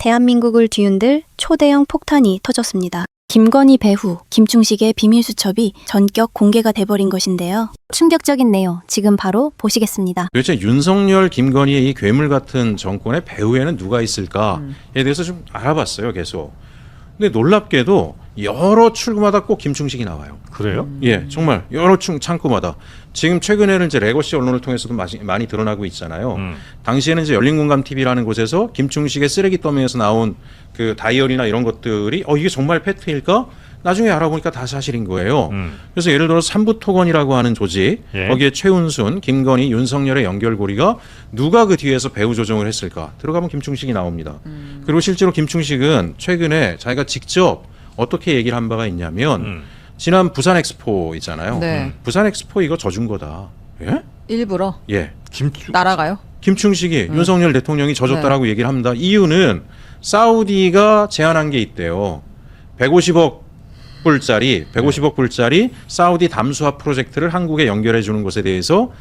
대한민국을 뒤흔들 초대형 폭탄이 터졌습니다. 김건희 배후, 김충식의 비밀수첩이 전격 공개가 돼버린 것인데요. 충격적인 내용 지금 바로 보시겠습니다. 도대체 윤석열, 김건희의 이 괴물 같은 정권의 배후에는 누가 있을까에 대해서 좀 알아봤어요, 계속. 근데 놀랍게도 여러 출구마다 꼭 김충식이 나와요. 그래요? 예, 정말 여러 창구마다. 지금 최근에는 이제 레거시 언론을 통해서도 많이 드러나고 있잖아요. 당시에는 이제 열린공감TV라는 곳에서 김충식의 쓰레기 더미에서 나온 그 다이어리나 이런 것들이 이게 정말 팩트일까? 나중에 알아보니까 다 사실인 거예요. 그래서 예를 들어 삼부토건이라고 하는 조직, 예. 거기에 최은순, 김건희, 윤석열의 연결고리가 누가 그 뒤에서 배후 조종을 했을까? 들어가면 김충식이 나옵니다. 그리고 실제로 김충식은 최근에 자기가 직접 어떻게 얘기를 한 바가 있냐면 지난 부산 엑스포 있잖아요. 네. 부산 엑스포 이거 져준 거다. 예? 일부러 예. 날아가요? 김충식이 윤석열 대통령이 져줬다라고 얘기를 합니다. 이유는 사우디가 제안한 게 있대요. 150억 불짜리 사우디 담수화 프로젝트를 한국에 연결해 주는 것에 대해서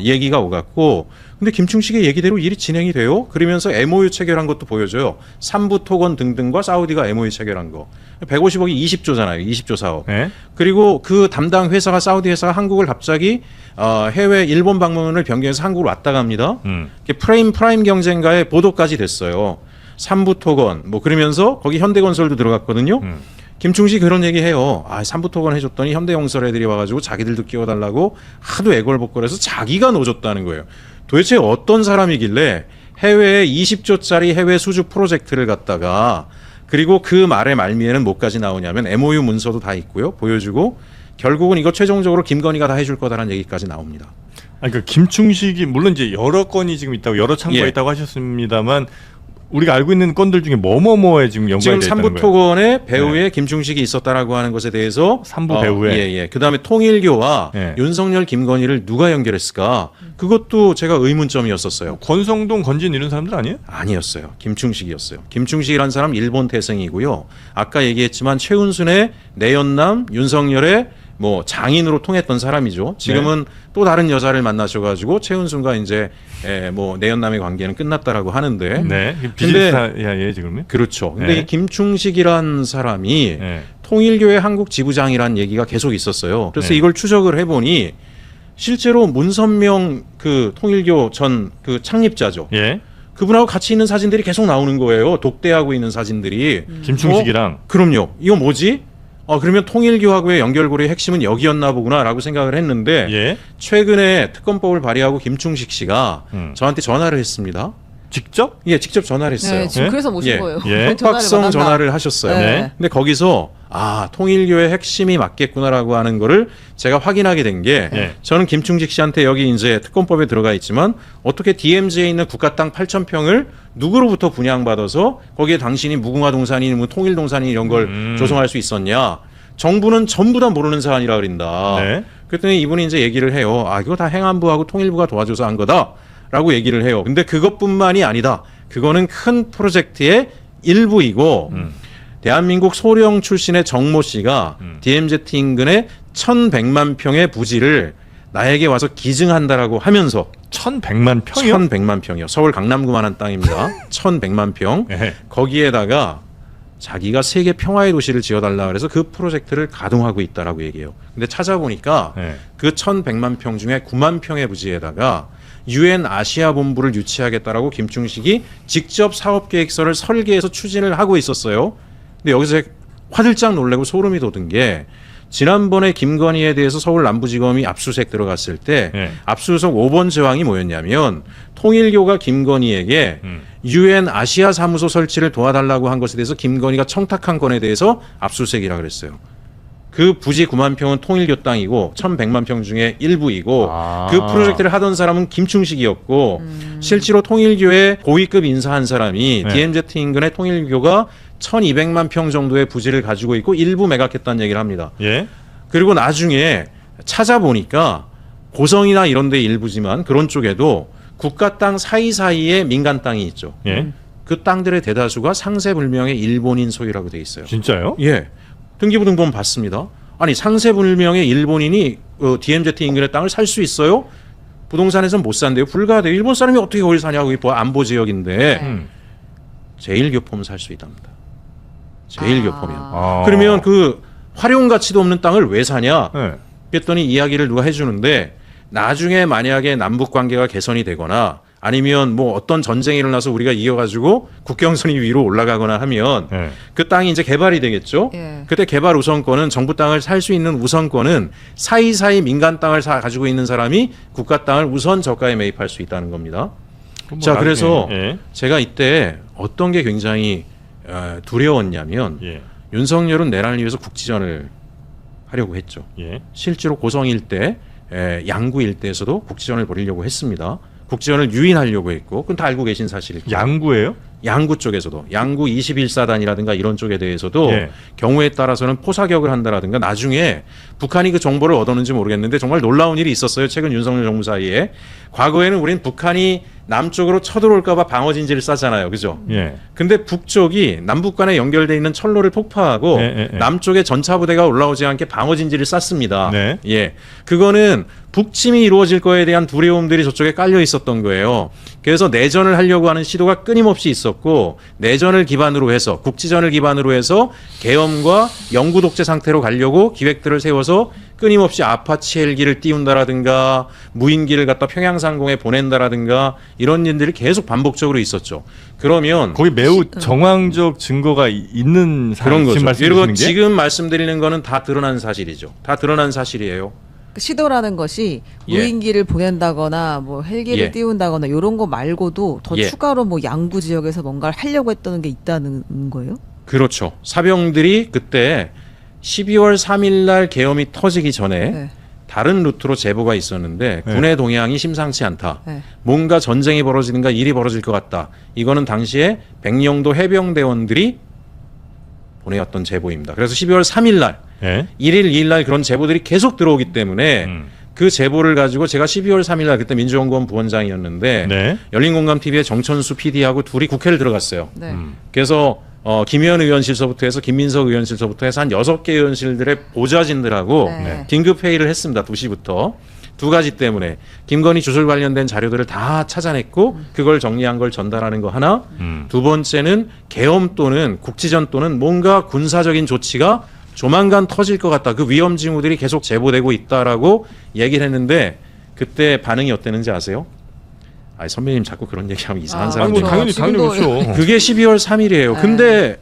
얘기가 오갔고, 근데 김충식의 얘기대로 일이 진행이 돼요. 그러면서 MOU 체결한 것도 보여줘요. 삼부토건 등등과 사우디가 MOU 체결한 거. 150억이 20조잖아요. 20조 사업. 네. 그리고 그 담당 회사가 사우디 회사가 한국을 갑자기 해외 일본 방문을 변경해서 한국으로 왔다 갑니다. 프라임 경쟁가의 보도까지 됐어요. 삼부토건 뭐 그러면서 거기 현대건설도 들어갔거든요. 김충식 그런 얘기해요. 삼부토건 해줬더니 현대건설 애들이 와가지고 자기들도 끼워달라고 하도 애걸복걸해서 자기가 넣어줬다는 거예요. 도대체 어떤 사람이길래 해외에 20조짜리 해외 수주 프로젝트를 갖다가, 그리고 그 말의 말미에는 뭐까지 나오냐면 MOU 문서도 다 있고요. 보여주고 결국은 이거 최종적으로 김건희가 다 해줄 거다라는 얘기까지 나옵니다. 그 김충식이 물론 이제 여러 건이 지금 있다고, 여러 창구가 있다고 하셨습니다만, 우리가 알고 있는 건들 중에 뭐뭐뭐에 지금 연관이 되어 있다는 거예요. 삼부토건의 배후에 김충식이 있었다라고 하는 것에 대해서 삼부 배후에. 예. 그다음에 통일교와 예. 윤석열, 김건희를 누가 연결했을까? 그것도 제가 의문점이었었어요. 권성동, 건진 이런 사람들 아니에요? 아니었어요. 김충식이었어요. 김충식이라는 사람 일본 태생이고요. 아까 얘기했지만 최은순의 내연남, 윤석열의 뭐 장인으로 통했던 사람이죠. 지금은 또 다른 여자를 만나셔가지고 최은순과 이제 뭐 내연남의 관계는 끝났다라고 하는데. 네. 비즈니스야 지금은. 그렇죠. 근데 네. 이 김충식이란 사람이 통일교회 한국 지부장이라는 얘기가 계속 있었어요. 그래서 이걸 추적을 해보니 실제로 문선명 그 통일교 전 그 창립자죠. 예. 그분하고 같이 있는 사진들이 계속 나오는 거예요. 독대하고 있는 사진들이. 김충식이랑. 그럼요. 이거 뭐지? 그러면 통일교하고의 연결고리의 핵심은 여기였나 보구나라고 생각을 했는데 예. 최근에 특검법을 발의하고 김충식 씨가 저한테 전화를 했습니다. 직접? 예, 직접 전화를 했어요. 네, 지금 예? 그래서 모신 예. 거예요. 예. 협박성 전화를 하셨어요. 네. 근데 거기서 통일교의 핵심이 맞겠구나라고 하는 거를 제가 확인하게 된 게 예. 저는 김충식 씨한테 여기 이제 특검법에 들어가 있지만 어떻게 DMZ에 있는 국가 땅 8,000평을 누구로부터 분양받아서 거기에 당신이 무궁화 동산이 뭐 통일 동산이 이런 걸 조성할 수 있었냐? 정부는 전부 다 모르는 사안이라 그런다. 네. 그랬더니 이분이 이제 얘기를 해요. 이거 다 행안부하고 통일부가 도와줘서 한 거다라고 얘기를 해요. 근데 그것뿐만이 아니다. 그거는 큰 프로젝트의 일부이고 대한민국 소령 출신의 정모 씨가 DMZ 인근의 1,100만 평의 부지를 나에게 와서 기증한다라고 하면서 1,100만 평이요? 1,100만 평이요. 서울 강남구만한 땅입니다. 1,100만 평. 예. 거기에다가 자기가 세계 평화의 도시를 지어달라 그래서 그 프로젝트를 가동하고 있다라고 얘기해요. 근데 찾아보니까 그 1,100만 평 중에 9만 평의 부지에다가 UN 아시아 본부를 유치하겠다라고 김충식이 직접 사업계획서를 설계해서 추진을 하고 있었어요. 근데 여기서 제가 화들짝 놀라고 소름이 돋은 게 지난번에 김건희에 대해서 서울 남부지검이 압수수색 들어갔을 때 압수수색 5번 조항이 뭐였냐면 통일교가 김건희에게 UN 아시아 사무소 설치를 도와달라고 한 것에 대해서 김건희가 청탁한 건에 대해서 압수수색이라 그랬어요. 그 부지 9만 평은 통일교 땅이고 1,100만 평 중에 일부이고 그 프로젝트를 하던 사람은 김충식이었고 실제로 통일교의 고위급 인사한 사람이 DMZ 인근의 통일교가 1,200만 평 정도의 부지를 가지고 있고 일부 매각했다는 얘기를 합니다. 예. 그리고 나중에 찾아보니까 고성이나 이런 데 일부지만 그런 쪽에도 국가 땅 사이사이에 민간 땅이 있죠. 예. 그 땅들의 대다수가 상세불명의 일본인 소유라고 돼 있어요. 진짜요? 예. 등기부등본 봤습니다. 아니 상세불명의 일본인이 DMZ 인근의 땅을 살 수 있어요? 부동산에서는 못 산대요. 불가하대요. 일본 사람이 어떻게 거기 사냐고. 안보 지역인데 제1교포면 살 수 있답니다. 제1교포면. 그러면 그 활용 가치도 없는 땅을 왜 사냐? 네. 그랬더니 이야기를 누가 해주는데 나중에 만약에 남북 관계가 개선이 되거나 아니면 뭐 어떤 전쟁이 일어나서 우리가 이겨가지고 국경선이 위로 올라가거나 하면 네. 그 땅이 이제 개발이 되겠죠. 예. 그때 개발 우선권은 정부 땅을 살 수 있는 우선권은 사이사이 민간 땅을 가지고 있는 사람이 국가 땅을 우선 저가에 매입할 수 있다는 겁니다. 자, 그래서 예. 제가 이때 어떤 게 굉장히 두려웠냐면 예. 윤석열은 내란을 위해서 국지전을 하려고 했죠. 예. 실제로 고성 일대, 양구 일대에서도 국지전을 벌이려고 했습니다. 국지전을 유인하려고 했고, 그건 다 알고 계신 사실이고. 양구예요? 양구 쪽에서도 양구 21사단이라든가 이런 쪽에 대해서도 예. 경우에 따라서는 포사격을 한다라든가 나중에 북한이 그 정보를 얻었는지 모르겠는데 정말 놀라운 일이 있었어요. 최근 윤석열 정부 사이에. 과거에는 우린 북한이 남쪽으로 쳐들어올까 봐 방어진지를 쌌잖아요. 그죠? 예. 근데 북쪽이 남북 간에 연결돼 있는 철로를 폭파하고 남쪽에 전차 부대가 올라오지 않게 방어진지를 쌌습니다. 네. 예. 그거는 북침이 이루어질 거에 대한 두려움들이 저쪽에 깔려 있었던 거예요. 그래서 내전을 하려고 하는 시도가 끊임없이 있었고 내전을 기반으로 해서 국지전을 기반으로 해서 계엄과 영구 독재 상태로 가려고 기획들을 세워서 끊임없이 아파치 헬기를 띄운다라든가 무인기를 갖다 평양상공에 보낸다라든가 이런 일들이 계속 반복적으로 있었죠. 그러면 거기 매우 정황적 증거가 있는 그런 거죠. 말씀이시는 그리고 게? 지금 말씀드리는 거는 다 드러난 사실이죠. 다 드러난 사실이에요. 그 시도라는 것이 예. 무인기를 보낸다거나 뭐 헬기를 예. 띄운다거나 이런 거 말고도 더 예. 추가로 뭐 양구 지역에서 뭔가를 하려고 했던 게 있다는 거예요? 그렇죠. 사병들이 그때 12월 3일 날 계엄이 터지기 전에 네. 다른 루트로 제보가 있었는데 네. 군의 동향이 심상치 않다. 네. 뭔가 전쟁이 벌어지는가 일이 벌어질 것 같다. 이거는 당시에 백령도 해병대원들이 보내었던 제보입니다. 그래서 12월 3일 날, 예. 1일, 2일 날 그런 제보들이 계속 들어오기 때문에 그 제보를 가지고 제가 12월 3일 날 그때 민주연구원 부원장이었는데 네. 열린공감TV의 정천수 PD하고 둘이 국회를 들어갔어요. 네. 그래서 김의원 의원실서부터 해서 김민석 의원실서부터 해서 한 6개 의원실들의 보좌진들하고 네. 긴급 회의를 했습니다. 2시부터. 두 가지 때문에 김건희 주술 관련된 자료들을 다 찾아냈고 그걸 정리한 걸 전달하는 거 하나. 두 번째는 계엄 또는 국지전 또는 뭔가 군사적인 조치가 조만간 터질 것 같다. 그 위험 징후들이 계속 제보되고 있다라고 얘기를 했는데 그때 반응이 어땠는지 아세요? 아, 선배님 자꾸 그런 얘기하면 이상한 사람 뭐 그렇죠. 당연히 그렇죠. 그게 12월 3일이에요. 네. 근데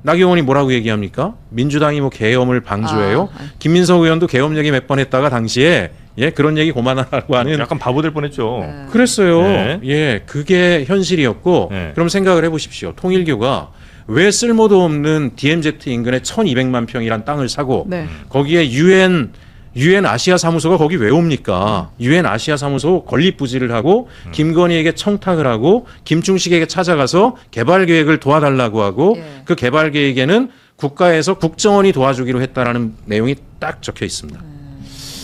나경원이 뭐라고 얘기합니까? 민주당이 뭐 계엄을 방조해요? 김민석 의원도 계엄 얘기 몇 번 했다가 당시에 그런 얘기 그만하라고 하는 약간 바보 될 뻔했죠. 네. 그랬어요. 네. 예, 그게 현실이었고 네. 그럼 생각을 해보십시오. 통일교가 왜 쓸모도 없는 DMZ 인근에 1,200만 평이란 땅을 사고 네. 거기에 유엔 아시아 사무소가 거기 왜 옵니까? 유엔 아시아 사무소 건립부지를 하고 김건희에게 청탁을 하고 김충식에게 찾아가서 개발 계획을 도와달라고 하고 예. 그 개발 계획에는 국가에서 국정원이 도와주기로 했다라는 내용이 딱 적혀 있습니다.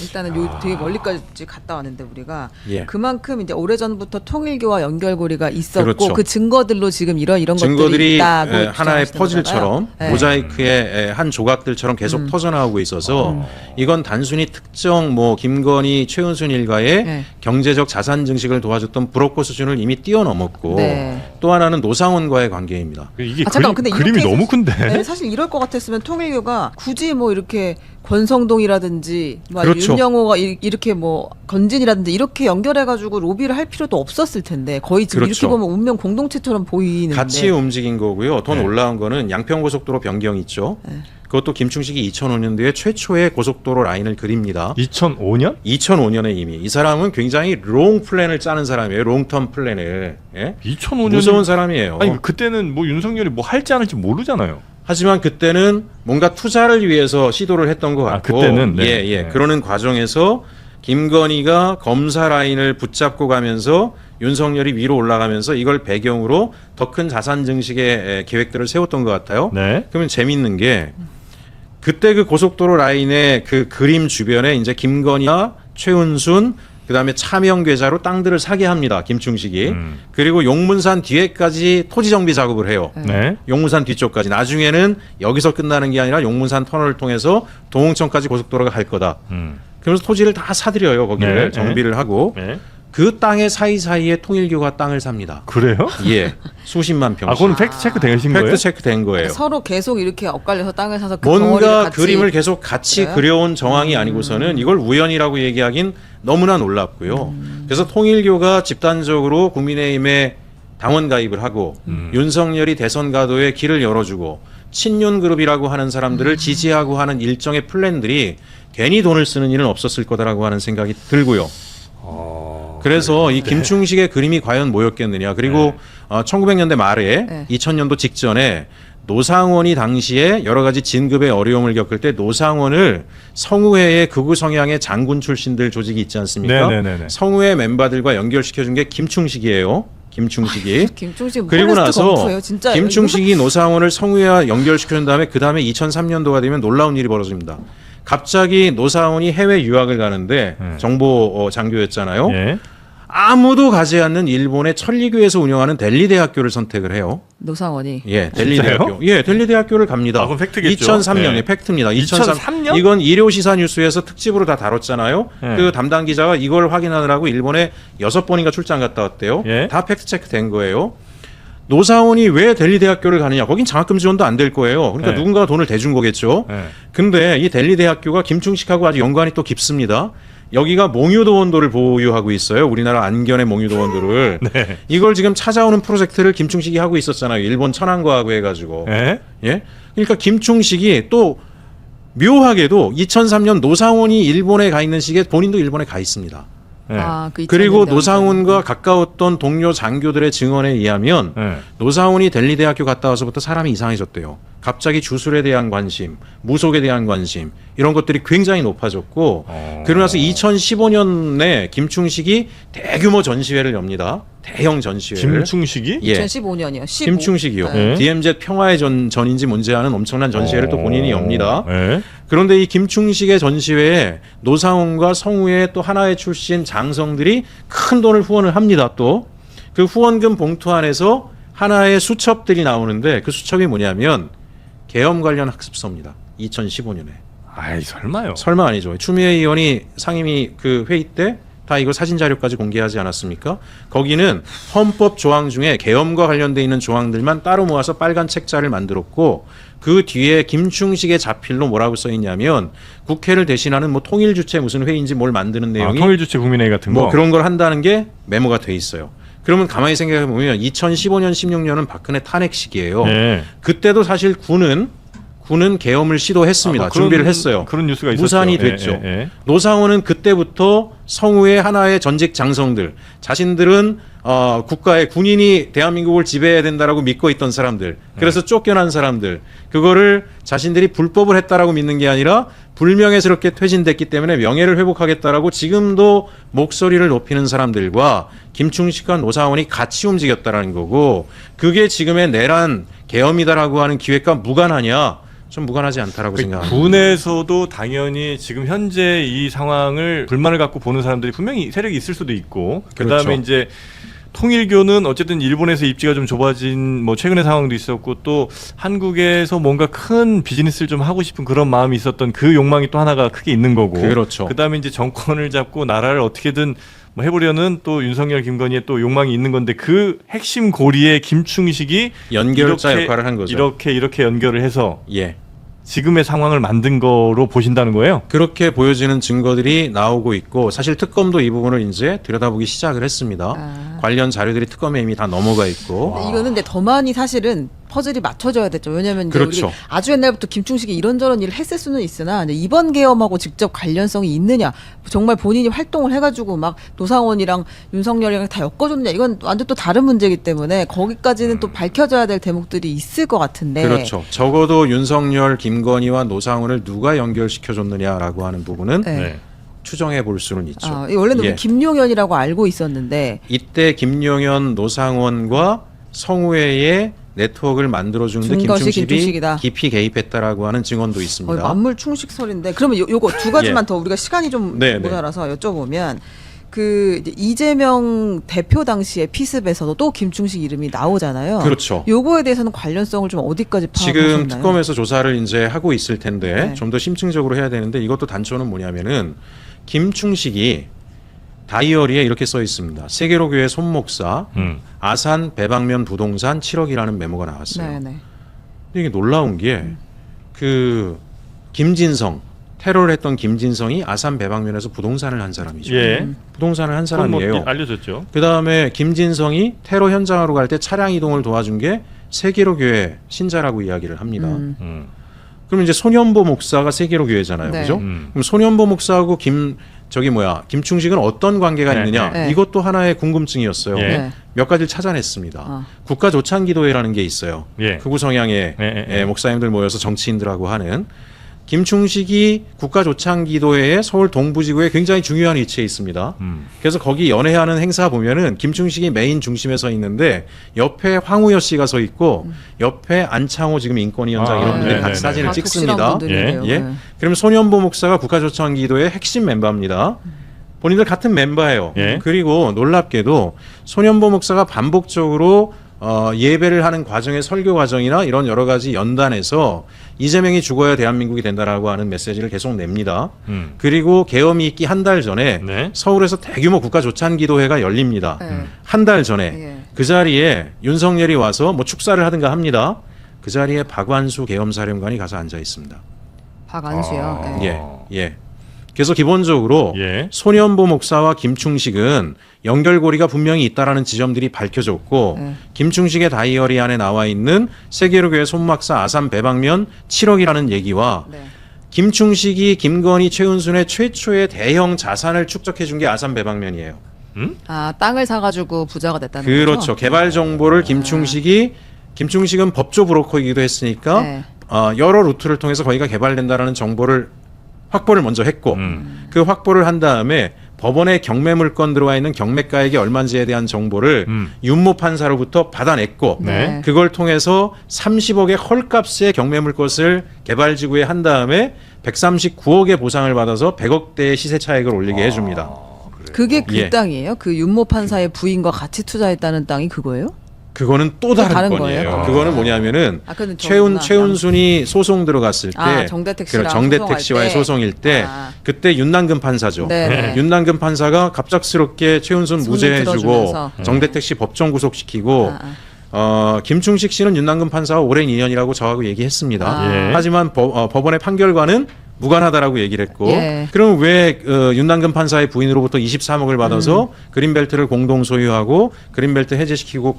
일단은 되게 멀리까지 갔다 왔는데 우리가 예. 그만큼 이제 오래전부터 통일교와 연결고리가 있었고 그렇죠. 그 증거들로 지금 이런 것들이 증거들이 있다고 하나의 주장하시는 퍼즐처럼 거잖아요. 네. 모자이크의 한 조각들처럼 계속 터져나오고 있어서 이건 단순히 특정 뭐 김건희 최은순 일가의 네. 경제적 자산 증식을 도와줬던 브로커 수준을 이미 뛰어넘었고 네. 또 하나는 노상원과의 관계입니다. 이게 잠깐만, 근데 그림이 이렇게 너무 큰데. 네, 사실 이럴 것 같았으면 통일교가 굳이 뭐 이렇게 권성동이라든지 뭐 그렇죠. 윤영호가 이렇게 뭐 건진이라든지 이렇게 연결해가지고 로비를 할 필요도 없었을 텐데 거의 지금 그렇죠. 이렇게 보면 운명 공동체처럼 보이는데 같이 움직인 거고요. 더 네. 놀라운 거는 양평고속도로 변경 있죠. 네. 그것도 김충식이 2005년도에 최초의 고속도로 라인을 그립니다. 2005년? 2005년에 이미 이 사람은 굉장히 롱 플랜을 짜는 사람이에요. 롱텀 플랜을. 예? 2005년 무서운 사람이에요. 아니 그때는 뭐 윤석열이 뭐 할지 안 할지 모르잖아요. 하지만 그때는 뭔가 투자를 위해서 시도를 했던 것 같고 그때는 네. 예. 네. 그러는 과정에서 김건희가 검사 라인을 붙잡고 가면서 윤석열이 위로 올라가면서 이걸 배경으로 더 큰 자산 증식의 계획들을 세웠던 것 같아요. 네. 그러면 재밌는 게 그때 그 고속도로 라인의 그 그림 주변에 이제 김건희와 최은순 그다음에 차명 계좌로 땅들을 사게 합니다. 김충식이. 그리고 용문산 뒤에까지 토지 정비 작업을 해요. 네. 용문산 뒤쪽까지. 나중에는 여기서 끝나는 게 아니라 용문산 터널을 통해서 동홍천까지 고속도로가 갈 거다. 그러면서 토지를 다 사들여요. 거기를 네. 정비를 하고. 네. 그 땅의 사이사이에 통일교가 땅을 삽니다. 그래요? 예, 수십만 평. 그건 팩트 체크 되신 거예요? 팩트 체크 된 거예요. 서로 계속 이렇게 엇갈려서 땅을 사서 그 뭔가 덩어리를 같이 그림을 계속 같이 그래요? 그려온 정황이 아니고서는 이걸 우연이라고 얘기하긴 너무나 놀랍고요. 그래서 통일교가 집단적으로 국민의힘에 당원 가입을 하고 윤석열이 대선 가도에 길을 열어주고 친윤 그룹이라고 하는 사람들을 지지하고 하는 일정의 플랜들이 괜히 돈을 쓰는 일은 없었을 거다라고 하는 생각이 들고요. 그래서 이 김충식의 그림이 과연 뭐였겠느냐. 그리고 1900년대 말에 네. 2000년도 직전에 노상원이 당시에 여러 가지 진급의 어려움을 겪을 때 노상원을 성우회의 극우 성향의 장군 출신들 조직이 있지 않습니까? 네네네네. 성우회 멤버들과 연결시켜준 게 김충식이에요. 김충식이. 김충식 그리고 나서 검토예요, 진짜. 김충식이 노상원을 성우회와 연결시켜준 다음에 그 다음에 2003년도가 되면 놀라운 일이 벌어집니다. 갑자기 노상원이 해외 유학을 가는데 정보 장교였잖아요. 예. 아무도 가지 않는 일본의 천리교에서 운영하는 델리 대학교를 선택을 해요. 노상원이. 예, 델리 진짜요? 대학교. 예, 델리 대학교를 갑니다. 아, 그건 팩트겠죠. 2003년에 네. 팩트입니다. 2003년? 이건 일요 시사 뉴스에서 특집으로 다 다뤘잖아요. 네. 그 담당 기자가 이걸 확인하느라고 일본에 6번인가 출장 갔다 왔대요. 예. 다 팩트 체크 된 거예요. 노상원이 왜 델리 대학교를 가느냐? 거긴 장학금 지원도 안 될 거예요. 그러니까 네. 누군가가 돈을 대준 거겠죠. 네. 근데 이 델리 대학교가 김충식하고 아주 연관이 또 깊습니다. 여기가 몽유도원도를 보유하고 있어요. 우리나라 안견의 몽유도원도를. 네. 이걸 지금 찾아오는 프로젝트를 김충식이 하고 있었잖아요. 일본 천안과하고 해가지고. 예? 예? 그러니까 김충식이 또 묘하게도 2003년 노상원이 일본에 가 있는 시기에 본인도 일본에 가 있습니다. 예. 그 그리고 2000년대 노상원과 가까웠던 동료 장교들의 증언에 의하면 예. 노상원이 델리 대학교 갔다 와서부터 사람이 이상해졌대요. 갑자기 주술에 대한 관심, 무속에 대한 관심 이런 것들이 굉장히 높아졌고 그러고 나서 2015년에 김충식이 대규모 전시회를 엽니다. 대형 전시회를. 김충식이? 예. 2015년이요. 김충식이요. 네. DMZ 평화의 전인지 뭔지 아는 엄청난 전시회를 또 본인이 엽니다. 예. 그런데 이 김충식의 전시회에 노상원과 성우의 또 하나의 출신 장성들이 큰 돈을 후원을 합니다. 또 그 후원금 봉투 안에서 하나의 수첩들이 나오는데 그 수첩이 뭐냐면 계엄 관련 학습서입니다. 2015년에. 아이 설마요. 설마 아니죠. 추미애 의원이 상임위 그 회의 때 다 이거 사진 자료까지 공개하지 않았습니까? 거기는 헌법 조항 중에 계엄과 관련돼 있는 조항들만 따로 모아서 빨간 책자를 만들었고 그 뒤에 김충식의 자필로 뭐라고 써 있냐면 국회를 대신하는 뭐 통일 주체 무슨 회의인지 뭘 만드는 내용이 통일주체 국민회의 같은 거. 뭐 그런 걸 한다는 게 메모가 돼 있어요. 그러면 가만히 생각해 보면 2015년 16년은 박근혜 탄핵 시기예요. 예. 그때도 사실 군은 계엄을 시도했습니다. 뭐 그런- 준비를 했어요. 그런 뉴스가 있었죠. 무산이 예, 됐죠. 예, 예. 노상원은 그때부터 성우의 하나의 전직 장성들, 자신들은 국가의 군인이 대한민국을 지배해야 된다라고 믿고 있던 사람들, 그래서 쫓겨난 사람들, 그거를 자신들이 불법을 했다라고 믿는 게 아니라 불명예스럽게 퇴진됐기 때문에 명예를 회복하겠다라고 지금도 목소리를 높이는 사람들과 김충식과 노상원이 같이 움직였다라는 거고, 그게 지금의 내란 계엄이다라고 하는 기획과 무관하냐? 좀 무관하지 않다라고 생각합니다. 군에서도 당연히 지금 현재 이 상황을 불만을 갖고 보는 사람들이 분명히 세력이 있을 수도 있고 그다음에 그렇죠. 이제 통일교는 어쨌든 일본에서 입지가 좀 좁아진 뭐 최근의 상황도 있었고 또 한국에서 뭔가 큰 비즈니스를 좀 하고 싶은 그런 마음이 있었던 그 욕망이 또 하나가 크게 있는 거고 그렇죠. 그다음에 이제 정권을 잡고 나라를 어떻게든 뭐 해보려는 또 윤석열 김건희의 또 욕망이 있는 건데 그 핵심 고리에 김충식이 연결자 이렇게, 역할을 한 거죠. 이렇게 연결을 해서 예. 지금의 상황을 만든 거로 보신다는 거예요? 그렇게 보여지는 증거들이 나오고 있고 사실 특검도 이 부분을 이제 들여다보기 시작을 했습니다. 관련 자료들이 특검에 이미 다 넘어가 있고. 근데 이거는 근데 더 많이 사실은 퍼즐이 맞춰져야 됐죠. 왜냐하면 이제 그렇죠. 우리 아주 옛날부터 김충식이 이런저런 일을 했을 수는 있으나 근데 이번 계엄하고 직접 관련성이 있느냐, 정말 본인이 활동을 해가지고 막 노상원이랑 윤석열이랑 다 엮어줬느냐, 이건 완전 또 다른 문제이기 때문에 거기까지는 또 밝혀져야 될 대목들이 있을 것 같은데. 그렇죠. 적어도 윤석열, 김건희와 노상원을 누가 연결시켜줬느냐라고 하는 부분은 네. 추정해 볼 수는 있죠. 원래는 예. 우리 김용현이라고 알고 있었는데 이때 김용현, 노상원과 성우회의 네트워크를 만들어주는데 준 것이 김충식이 김충식이다. 깊이 개입했다라고 하는 증언도 있습니다. 만물 충식설인데 그러면 요거 두 가지만 예. 더 우리가 시간이 좀 네, 네. 모자라서 여쭤보면 그 이제 이재명 대표 당시에 피습에서도 또 김충식 이름이 나오잖아요. 그렇죠. 요거에 대해서는 관련성을 좀 어디까지 파악하셨나요? 지금 특검에서 조사를 이제 하고 있을 텐데 네. 좀 더 심층적으로 해야 되는데 이것도 단초는 뭐냐면은 김충식이 다이어리에 이렇게 써 있습니다. 세계로 교회 손목사 아산 배방면 부동산 7억이라는 메모가 나왔어요. 네네. 근데 이게 놀라운 게 그 김진성 테러를 했던 김진성이 아산 배방면에서 부동산을 한 사람이죠. 예. 부동산을 한 그건 뭐 사람이에요. 알려졌죠. 그 다음에 김진성이 테러 현장으로 갈 때 차량 이동을 도와준 게 세계로 교회 신자라고 이야기를 합니다. 그럼 이제 손현보 목사가 세계로 교회잖아요, 네. 그죠? 그럼 손현보 목사하고 김충식은 어떤 관계가 네, 있느냐? 네. 이것도 하나의 궁금증이었어요. 예. 네. 몇 가지를 찾아냈습니다. 아. 국가조찬기도회라는 게 있어요. 예. 극우 성향의 예. 목사님들 모여서 정치인들하고 하는 김충식이 국가조찬기도회의 서울 동부지구에 굉장히 중요한 위치에 있습니다. 그래서 거기 연회하는 행사 보면은 김충식이 메인 중심에 서 있는데 옆에 황우여 씨가 서 있고 옆에 안창호 지금 인권위원장 아, 이런 분들이 네네네. 같이 사진을 다 찍습니다. 독실한 분들이네요. 예. 네. 그럼 손현보 목사가 국가조찬기도의 핵심 멤버입니다. 본인들 같은 멤버예요. 예. 그리고 놀랍게도 손현보 목사가 반복적으로 예배를 하는 과정의 설교 과정이나 이런 여러 가지 연단에서 이재명이 죽어야 대한민국이 된다라고 하는 메시지를 계속 냅니다. 그리고 계엄이 있기 한 달 전에 네. 서울에서 대규모 국가조찬기도회가 열립니다. 네. 한 달 전에 예. 그 자리에 윤석열이 와서 뭐 축사를 하든가 합니다. 그 자리에 박완수 계엄사령관이 가서 앉아 있습니다. 박안수요. 아. 예. 예. 그래서 기본적으로 예. 손현보 목사와 김충식은 연결고리가 분명히 있다라는 지점들이 밝혀졌고 네. 김충식의 다이어리 안에 나와 있는 세계로 교회 손목사 아산 배방면 7억이라는 얘기와 네. 김충식이 김건희 최은순의 최초의 대형 자산을 축적해 준 게 아산 배방면이에요. 아 땅을 사가지고 부자가 됐다는 그렇죠. 거죠? 개발 정보를 김충식은 법조 브로커이기도 했으니까 네. 여러 루트를 통해서 거기가 개발된다라는 정보를 확보를 먼저 했고 그 확보를 한 다음에 법원에 경매 물건 들어와 있는 경매가액이 얼마인지에 대한 정보를 윤모 판사로부터 받아냈고 네. 그걸 통해서 30억의 헐값의 경매 물건을 개발지구에 한 다음에 139억의 보상을 받아서 100억대의 시세 차익을 올리게 해줍니다. 그게 그 예. 땅이에요? 그 윤모 판사의 부인과 같이 투자했다는 땅이 그거예요? 그거는 또 다른 다른 건이에요. 거예요? 그거는 뭐냐면은 아, 그건 저구나. 최은순이 소송 들어갔을 때 아, 정대택 씨랑 정대택 씨와의 소송할 소송일 때 아. 그때 윤남근 판사죠. 네. 윤남근 판사가 갑작스럽게 최은순 손을 무죄해주고 들어주면서. 정대택 씨 법정 구속시키고 아, 김충식 씨는 윤남근 판사와 오랜 인연이라고 저하고 얘기했습니다. 아. 예. 하지만 법원의 판결과는 무관하다라고 얘기를 했고 예. 그럼 왜 윤남근 판사의 부인으로부터 23억을 받아서 그린벨트를 공동 소유하고 그린벨트 해제시키고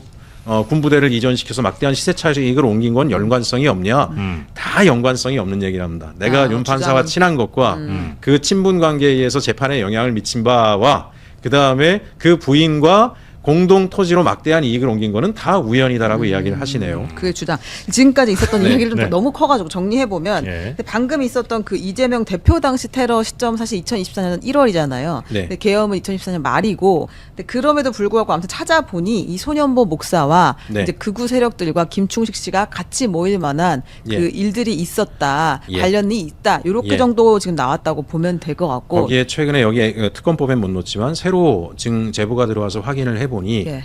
군부대를 이전시켜서 막대한 시세 차익을 옮긴 건 연관성이 없냐? 다 연관성이 없는 얘기를 합니다. 내가 아, 윤 판사와 주장은- 친한 것과 그 친분 관계에 의해서 재판에 영향을 미친 바와 그 다음에 그 부인과 공동 토지로 막대한 이익을 옮긴 거는 다 우연이다라고 이야기를 하시네요. 그게 주장. 지금까지 있었던 네. 이야기를 좀 네. 너무 커가지고 정리해 보면 예. 방금 있었던 그 이재명 대표 당시 테러 시점 사실 2024년 1월이잖아요. 네. 근데 계엄은 2024년 말이고, 근데 그럼에도 불구하고 아무튼 찾아보니 이 손현보 목사와 네. 이제 극우 세력들과 김충식 씨가 같이 모일 만한 예. 그 일들이 있었다, 예. 관련이 있다, 이렇게 예. 정도 지금 나왔다고 보면 될 것 같고. 거기에 최근에 여기 특검법엔 못 놓지만 새로 지금 제보가 들어와서 확인을 해보니 예.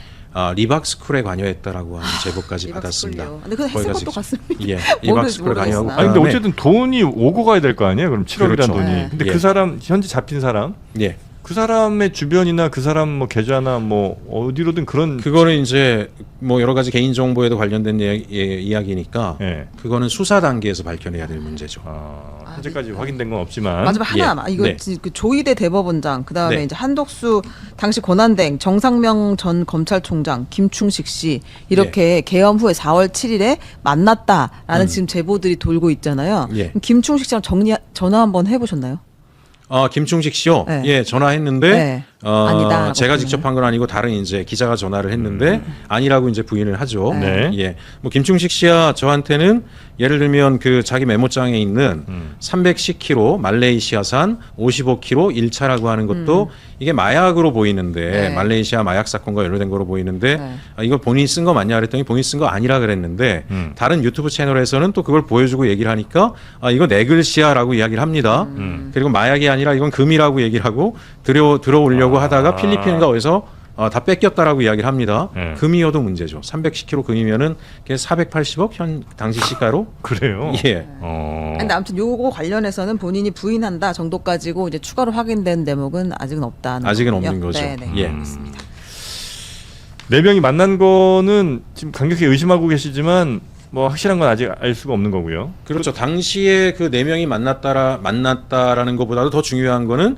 리박스쿨에 관여했다라고 하는 제보까지 받았습니다. 리박스쿨이요. 근데 그건 했을 거기 것도 가서 같습니다. 예, 리박스쿨에 모르겠으나. 관여하고 아니 근데 그다음에 어쨌든 돈이 오고 가야 될 거 아니에요? 그럼 7억이라는 그렇죠. 돈이. 네. 근데 예. 그 사람 현재 잡힌 사람 예. 그 사람의 주변이나 그 사람 뭐 계좌나 뭐 어디로든 그런 그거는 이제 뭐 여러 가지 개인 정보에도 관련된 이야기니까 예. 그거는 수사 단계에서 밝혀내야 될 문제죠. 현재까지 확인된 건 없지만 마지막 예. 하나만 이거 네. 그 조희대 대법원장 그다음에 네. 이제 한덕수 당시 권한대행 정상명 전 검찰총장 김충식 씨 이렇게 계엄 후에 4월 7일에 만났다라는 지금 제보들이 돌고 있잖아요. 예. 그럼 김충식 씨랑 전화 한번 해보셨나요? 김충식 씨요. 네. 예, 전화했는데 네. 아니다라고 제가 보면은. 직접 한 건 아니고 다른 이제 기자가 전화를 했는데 아니라고 이제 부인을 하죠. 네. 예. 뭐 김충식 씨야 저한테는 예를 들면 그 자기 메모장에 있는 310kg 말레이시아산 55kg 1차라고 하는 것도 이게 마약으로 보이는데 네. 말레이시아 마약 사건과 연루된 거로 보이는데 네. 이거 본인이 쓴 거 맞냐 그랬더니 본인이 쓴 거 아니라 그랬는데 다른 유튜브 채널에서는 또 그걸 보여주고 얘기를 하니까 이거 내 글씨야라고 이야기를 합니다. 그리고 마약이 아니라 이건 금이라고 얘기를 하고 들어오려고 하다가 필리핀인가 어디서 다 뺏겼다라고 이야기를 합니다. 네. 금이어도 문제죠. 310kg 금이면은 480억 현 당시 시가로. 그래요? 예. 근데 아무튼 요거 관련해서는 본인이 부인한다 정도 가지고 이제 추가로 확인된 대목은 아직은 없다는 아직은 거군요. 없는 거죠. 네, 네. 예. 알겠습니다. 네 명이 만난 거는 지금 강력히 의심하고 계시지만 뭐 확실한 건 아직 알 수가 없는 거고요. 그렇죠. 당시에 그 네 명이 만났다라는 것보다도 더 중요한 거는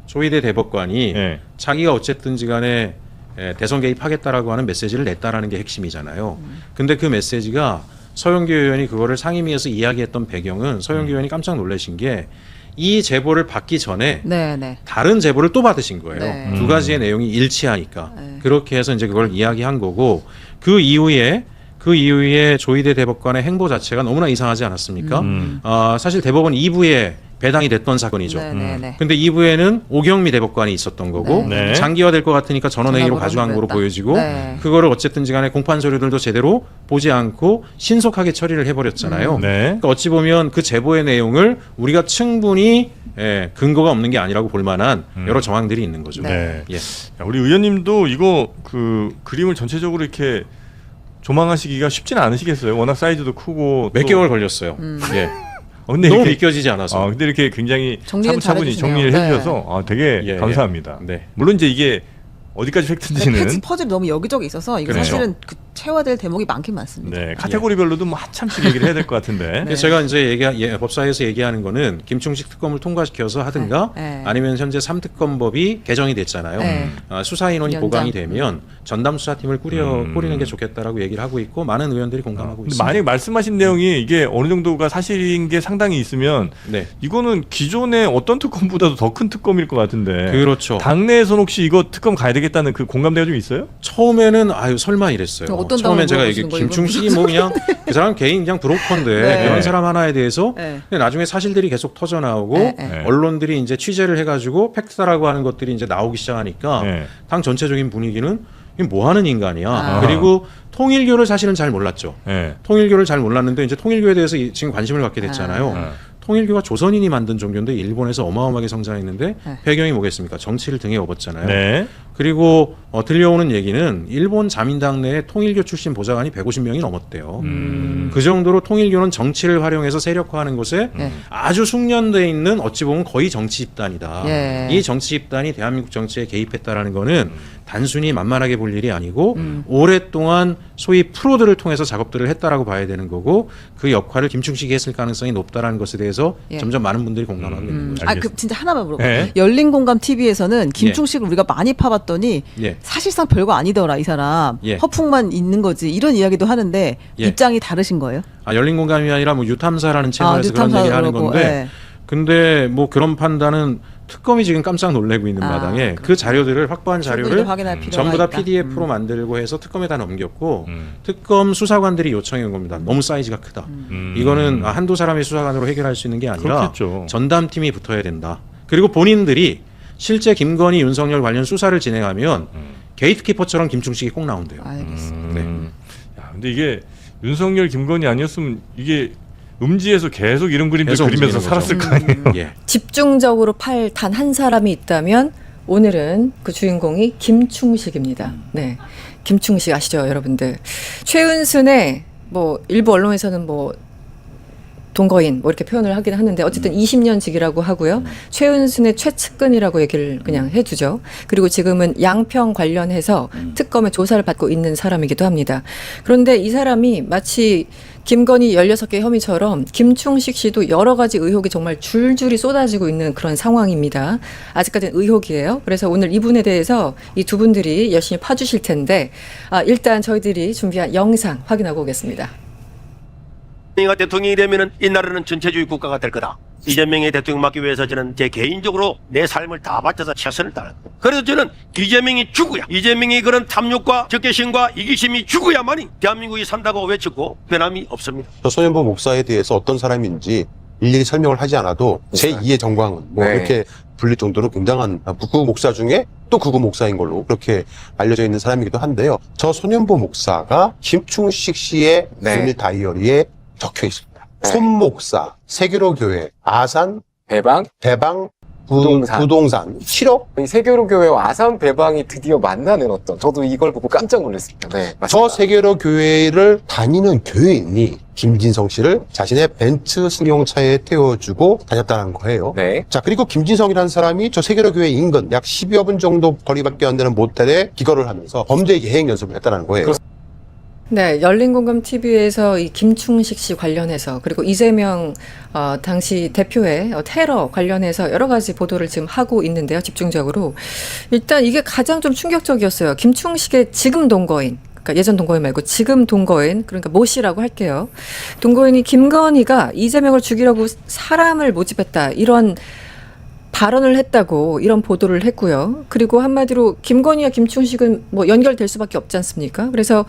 조희대 대법관이 예. 자기가 어쨌든지 간에 대선 개입하겠다라고 하는 메시지를 냈다라는 게 핵심이잖아요. 근데 그 메시지가 서영교 의원이 그거를 상임위에서 이야기했던 배경은 서영교 의원이 깜짝 놀라신 게 이 제보를 받기 전에 네, 네. 다른 제보를 또 받으신 거예요. 네. 두 가지의 내용이 일치하니까. 네. 그렇게 해서 이제 그걸 이야기한 거고 그 이후에 조희대 대법관의 행보 자체가 너무나 이상하지 않았습니까? 사실 대법원 2부에 배당이 됐던 사건이죠. 네, 네, 네. 근데 2부에는 오경미 대법관이 있었던 거고 네. 장기화될 것 같으니까 전원회의로 전화번호를 가져간 거로 그랬다. 보여지고 네. 그거를 어쨌든지 간에 공판 서류들도 제대로 보지 않고 신속하게 처리를 해버렸잖아요. 네. 그러니까 어찌 보면 그 제보의 내용을 우리가 충분히 근거가 없는 게 아니라고 볼 만한 여러 정황들이 있는 거죠. 네. 예. 야, 우리 의원님도 이거 그 그림을 전체적으로 이렇게 조망하시기가 쉽지는 않으시겠어요. 워낙 사이즈도 크고 몇 또- 개월 걸렸어요. 예. 근데 너무 이렇게 믿겨지지 않아서. 근데 이렇게 굉장히 정리는 차분히 잘해주시네요. 정리를 네. 해주셔서 되게 예, 감사합니다. 네. 물론 이제 이게 어디까지 팩트인지는 퍼즐이 너무 여기저기 있어서 이거 그렇죠. 사실은 그 채워될 대목이 많긴 많습니다. 네, 카테고리별로도 뭐 한참씩 얘기를 해야 될 것 같은데. 근데 제가 이제 법사위에서 얘기하는 거는 김충식 특검을 통과시켜서 하든가 네, 네. 아니면 현재 3특검법이 개정이 됐잖아요. 네. 수사 인원이 연장. 보강이 되면 전담 수사팀을 꾸리는 게 좋겠다라고 얘기를 하고 있고 많은 의원들이 공감하고 근데 있습니다. 만약 말씀하신 내용이 이게 어느 정도가 사실인 게 상당히 있으면 네. 이거는 기존의 어떤 특검보다도 더 큰 특검일 것 같은데. 그렇죠. 당내에서는 혹시 이거 특검 가야 되겠다는 그 공감대가 좀 있어요? 처음에는 설마 이랬어요. 어떤 처음엔 당을 제가 얘기 물어보시는 거예요, 김충식이 뭐 그냥 그 사람 개인 그냥 브로커인데 네. 그런 사람 하나에 대해서 네. 근데 나중에 사실들이 계속 터져 나오고 네, 네. 언론들이 이제 취재를 해가지고 팩트라고 하는 것들이 이제 나오기 시작하니까 네. 당 전체적인 분위기는 이게 뭐 하는 인간이야. 아. 그리고 통일교를 사실은 잘 몰랐죠. 네. 통일교를 잘 몰랐는데 이제 통일교에 대해서 지금 관심을 갖게 됐잖아요. 아. 통일교가 조선인이 만든 종교인데 일본에서 어마어마하게 성장했는데 네. 배경이 뭐겠습니까? 정치를 등에 업었잖아요. 네. 그리고 들려오는 얘기는 일본 자민당 내에 통일교 출신 보좌관이 150명이 넘었대요. 그 정도로 통일교는 정치를 활용해서 세력화하는 것에 네. 아주 숙련돼 있는 어찌 보면 거의 정치 집단이다. 예. 이 정치 집단이 대한민국 정치에 개입했다라는 거는 단순히 만만하게 볼 일이 아니고 오랫동안 소위 프로들을 통해서 작업들을 했다라고 봐야 되는 거고 그 역할을 김충식이 했을 가능성이 높다라는 것에 대해서 예. 점점 많은 분들이 공감하고 있는 거죠. 그 진짜 하나만 물어볼게요. 네. 열린공감 TV에서는 김충식을 우리가 많이 파봤더니 예. 사실상 별거 아니더라 이 사람 예. 허풍만 있는 거지 이런 이야기도 하는데 예. 입장이 다르신 거예요? 열린공감이 아니라 뭐 유탐사라는 채널에서 그런 유탐사 얘기를 하는 그러고, 건데 예. 근데 뭐 그런 판단은 특검이 지금 깜짝 놀래고 있는 마당에 그 자료들을 확보한 충분히 자료를 확인할 필요가 전부 다 있다. PDF로 만들고 해서 특검에다 넘겼고 특검 수사관들이 요청해 온 겁니다. 너무 사이즈가 크다. 이거는 한두 사람의 수사관으로 해결할 수 있는 게 아니라 그렇겠죠. 전담팀이 붙어야 된다. 그리고 본인들이 실제 김건희, 윤석열 관련 수사를 진행하면 게이트키퍼처럼 김충식이 꼭 나온대요. 알겠습니다. 네. 야, 근데 이게 윤석열, 김건희 아니었으면 이게 음지에서 계속 이런 그림들 계속 그리면서 움직이는 살았을 거죠. 거 아니에요. 예. 집중적으로 팔 단 한 사람이 있다면 오늘은 그 주인공이 김충식입니다. 네, 김충식 아시죠, 여러분들? 최은순의 뭐 일부 언론에서는 뭐 동거인 뭐 이렇게 표현을 하긴 하는데 어쨌든 20년직이라고 하고요. 최은순의 최측근이라고 얘기를 그냥 해두죠. 그리고 지금은 양평 관련해서 특검의 조사를 받고 있는 사람이기도 합니다. 그런데 이 사람이 마치 김건희 16개 혐의처럼 김충식 씨도 여러 가지 의혹이 정말 줄줄이 쏟아지고 있는 그런 상황입니다. 아직까지는 의혹이에요. 그래서 오늘 이분에 대해서 이 두 분들이 열심히 파주실 텐데 일단 저희들이 준비한 영상 확인하고 오겠습니다. 이가 대통령이 되면은 이 나라는 전체주의 국가가 될 거다. 이재명이 대통령 맡기 위해서 저는 제 개인적으로 내 삶을 다 바쳐서 최선을 다할 거다. 그래서 저는 이재명이 죽어야, 이재명이 그런 탐욕과 적개심과 이기심이 죽어야만이 대한민국이 산다고 외쳤고 변함이 없습니다. 저 손현보 목사에 대해서 어떤 사람인지 일일이 설명을 하지 않아도 제2의 정광훈 뭐 네. 이렇게 불릴 정도로 굉장한 북구 목사 중에 또 극우 목사인 걸로 그렇게 알려져 있는 사람이기도 한데요. 저 손현보 목사가 김충식 씨의 네. 비밀 다이어리에 적혀 있습니다. 네. 손 목사, 세계로 교회, 아산, 대방 대방 부동산 7억? 이 세계로교회와 아산 배방이 드디어 만나는 어떤, 저도 이걸 보고 깜짝 놀랐습니다. 네, 저 맞습니다. 세계로 교회를 다니는 교회인이 김진성 씨를 자신의 벤츠 승용차에 태워주고 다녔다는 거예요. 네. 자, 그리고 김진성이라는 사람이 저 세계로 교회 인근 약 10여 분 정도 거리밖에 안 되는 모텔에 기거를 하면서 범죄 예행 연습을 했다는 거예요. 네, 열린공감 TV에서 이 김충식 씨 관련해서 그리고 이재명 당시 대표의 테러 관련해서 여러 가지 보도를 지금 하고 있는데요. 집중적으로 일단 이게 가장 좀 충격적이었어요. 김충식의 지금 동거인. 그러니까 예전 동거인 말고 지금 동거인, 그러니까 모 씨라고 할게요. 동거인이 김건희가 이재명을 죽이려고 사람을 모집했다, 이런 발언을 했다고 이런 보도를 했고요. 그리고 한마디로 김건희와 김충식은 뭐 연결될 수밖에 없지 않습니까? 그래서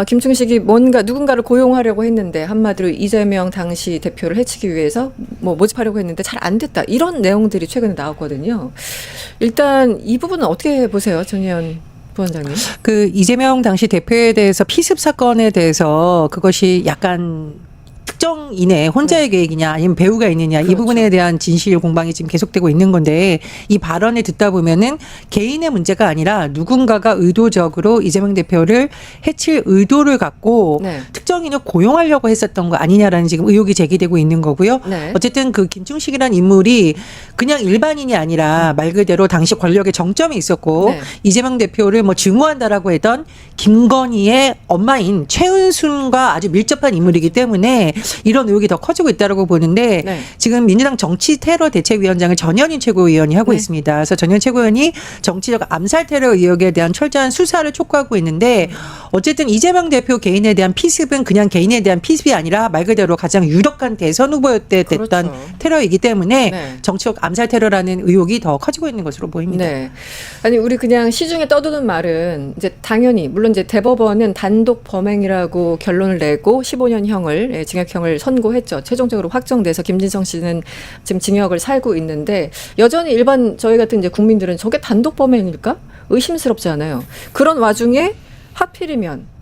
김충식이 뭔가 누군가를 고용하려고 했는데 한마디로 이재명 당시 대표를 해치기 위해서 뭐 모집하려고 했는데 잘 안 됐다, 이런 내용들이 최근에 나왔거든요. 일단 이 부분은 어떻게 보세요, 전희연 부원장님? 그 이재명 당시 대표에 대해서 피습 사건에 대해서 그것이 약간 특정인의 혼자의 계획이냐 아니면 배우가 있느냐, 그렇죠. 이 부분에 대한 진실 공방이 지금 계속되고 있는 건데, 이 발언을 듣다 보면은 개인의 문제가 아니라 누군가가 의도적으로 이재명 대표를 해칠 의도를 갖고 네. 특정인을 고용하려고 했었던 거 아니냐라는 지금 의혹이 제기되고 있는 거고요. 네. 어쨌든 그 김충식이라는 인물이 그냥 일반인이 아니라 말 그대로 당시 권력의 정점이 있었고 네. 이재명 대표를 뭐 증오한다라고 했던 김건희의 엄마인 최은순과 아주 밀접한 인물이기 때문에 이런 의혹이 더 커지고 있다고 보는데, 네. 지금 민주당 정치 테러 대책위원장을 전현인 최고위원이 하고 네. 있습니다. 그래서 전현 최고위원이 정치적 암살 테러 의혹에 대한 철저한 수사를 촉구하고 있는데, 어쨌든 이재명 대표 개인에 대한 피습은 그냥 개인에 대한 피습이 아니라 말 그대로 가장 유력한 대선 후보 때 됐던 그렇죠. 테러이기 때문에 네. 정치적 암살 테러라는 의혹이 더 커지고 있는 것으로 보입니다. 네. 아니, 우리 그냥 시중에 떠도는 말은 이제 당연히 물론 이제 대법원은 단독 범행이라고 결론을 내고 15년형을 징역형을 선고했죠. 최종적으로 확정돼서 김진성 씨는 지금 징역을 살고 있는데, 여전히 일반 저희 같은 이제 국민들은 저게 단독 범행일까? 의심스럽지 않아요. 그런 와중에 하필이면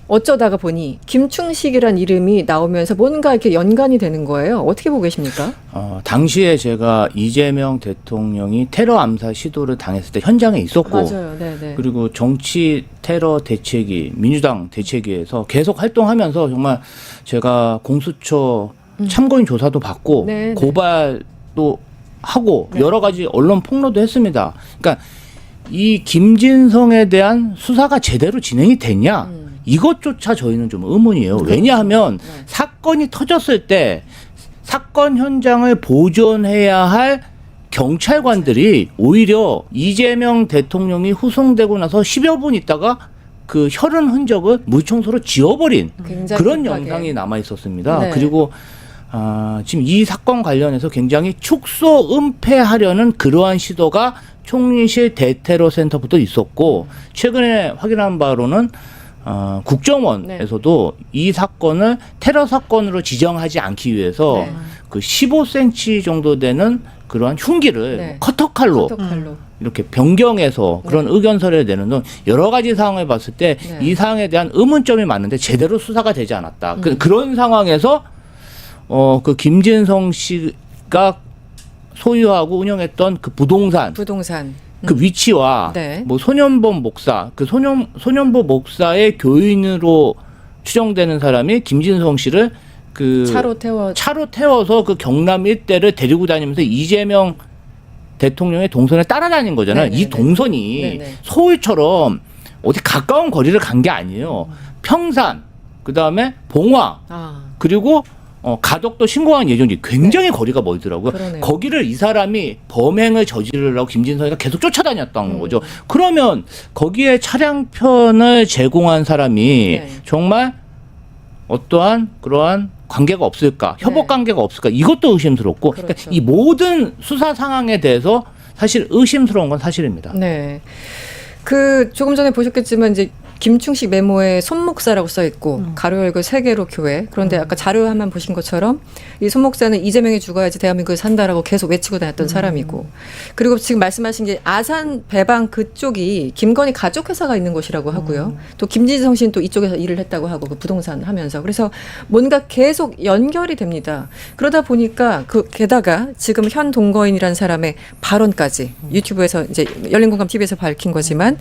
어쩌다가 보니 김충식이란 이름이 나오면서 뭔가 이렇게 연관이 되는 거예요. 어떻게 보고 계십니까? 당시에 제가 이재명 대통령이 테러 암살 시도를 당했을 때 현장에 있었고, 맞아요. 네네. 그리고 정치 테러 대책위, 민주당 대책위에서 계속 활동하면서 정말 제가 공수처 참고인 조사도 받고 네, 네. 고발도 하고 네. 여러 가지 언론 폭로도 했습니다. 그러니까 이 김진성에 대한 수사가 제대로 진행이 됐냐? 이것조차 저희는 좀 의문이에요. 왜냐하면 사건이 터졌을 때 사건 현장을 보존해야 할 경찰관들이 오히려 이재명 대통령이 후송되고 나서 10여 분 있다가 그 혈흔 흔적을 물청소로 지워버린 굉장히 그런 급하게. 영상이 남아 있었습니다. 네. 그리고 지금 이 사건 관련해서 굉장히 축소 은폐하려는 그러한 시도가 총리실 대테러 센터부터 있었고, 최근에 확인한 바로는 국정원에서도 이 사건을 테러 사건으로 지정하지 않기 위해서 네. 그 15cm 정도 되는 그러한 흉기를 네. 커터칼로 포토칼로. 이렇게 변경해서 그런 의견서를 내는 등 여러 가지 상황을 봤을 때 이 네. 사항에 대한 의문점이 많은데 제대로 수사가 되지 않았다. 그런 상황에서 그 김진성 씨가 소유하고 운영했던 그 부동산 그 위치와 네. 뭐 소년범 목사, 그 소년범 목사의 교인으로 추정되는 사람이 김진성 씨를 그 차로 태워서 그 경남 일대를 데리고 다니면서 이재명 대통령의 동선에 따라다닌 거잖아요. 네네네. 이 동선이 네네. 서울처럼 어디 가까운 거리를 간 게 아니에요. 평산, 그 다음에 봉화, 그리고 가덕도 신공항 예정지 굉장히 거리가 멀더라고요. 그러네요. 거기를 이 사람이 범행을 저지르려고 김진성이가 계속 쫓아다녔던 거죠. 그러면 거기에 차량편을 제공한 사람이 네. 정말 어떠한 그러한 관계가 없을까, 협업 관계가 없을까, 이것도 의심스럽고, 그렇죠. 그러니까 이 모든 수사 상황에 대해서 사실 의심스러운 건 사실입니다. 네. 그 조금 전에 보셨겠지만 이제 김충식 메모에 손목사라고 써 있고 가로 열고 세계로 교회. 그런데 아까 자료 한번 보신 것처럼 이 손목사는 이재명이 죽어야지 대한민국에 산다라고 계속 외치고 다녔던 사람이고, 그리고 지금 말씀하신 게 아산 배방 그쪽이 김건희 가족 회사가 있는 곳이라고 하고요. 또 김진성 씨는 또 이쪽에서 일을 했다고 하고, 그 부동산 하면서. 그래서 뭔가 계속 연결이 됩니다. 그러다 보니까 게다가 지금 현 동거인이라는 사람의 발언까지 유튜브에서 이제 열린공감 TV에서 밝힌 거지만,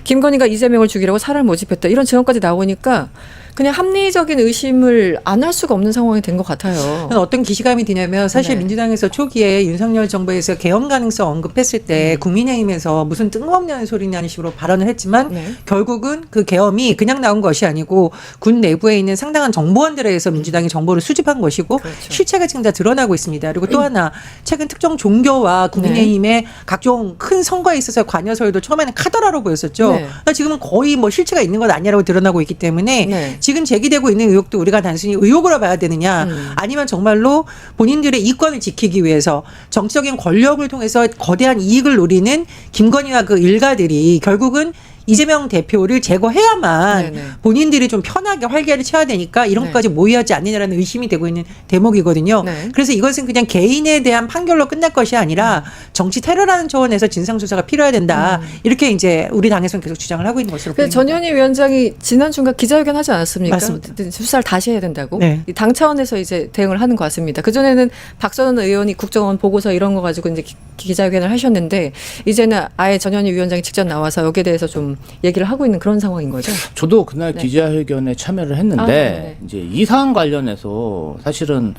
김건희가 이재명을 죽이려고 사람을 모집했다, 이런 증언까지 나오니까 그냥 합리적인 의심을 안 할 수가 없는 상황이 된 것 같아요. 어떤 기시감이 드냐면 사실 네. 민주당에서 초기에 윤석열 정부에서 개헌 가능성 언급했을 때 국민의힘에서 무슨 뜬금없는 소리냐는 식으로 발언을 했지만 네. 결국은 그 계엄이 그냥 나온 것이 아니고 군 내부에 있는 상당한 정보원들에 의해서 민주당이 정보를 수집한 것이고, 그렇죠. 실체가 지금 다 드러나고 있습니다. 그리고 또 하나, 최근 특정 종교와 국민의힘의 각종 큰 선거에 있어서 관여설도 처음에는 카더라로 보였었죠. 네. 그러니까 지금은 거의 뭐 실체가 있는 것 아니냐라고 드러나고 있기 때문에 네. 지금 제기되고 있는 의혹도 우리가 단순히 의혹으로 봐야 되느냐, 아니면 정말로 본인들의 이권을 지키기 위해서 정치적인 권력을 통해서 거대한 이익을 노리는 김건희와 그 일가들이 결국은 이재명 대표를 제거해야만 네네. 본인들이 좀 편하게 활기를 쳐야 되니까 이런 네. 것까지 모의하지 않느냐라는 의심이 되고 있는 대목이거든요. 네. 그래서 이것은 그냥 개인에 대한 판결로 끝날 것이 아니라 정치 테러라는 차원에서 진상조사가 필요해야 된다. 이렇게 이제 우리 당에서는 계속 주장을 하고 있는 것으로 그래서 보입니다. 전현희 위원장이 지난 주인가 기자회견 하지 않았습니까? 맞습니다. 수사를 다시 해야 된다고. 네. 이당 차원에서 이제 대응을 하는 것 같습니다. 그 전에는 박선원 의원이 국정원 보고서 이런 거 가지고 이제 기자회견을 하셨는데, 이제는 아예 전현희 위원장이 직접 나와서 여기에 대해서 좀 얘기를 하고 있는 그런 상황인 거죠. 저도 그날 네. 기자회견에 참여를 했는데 아, 네네. 이제 이 사안 관련해서 사실은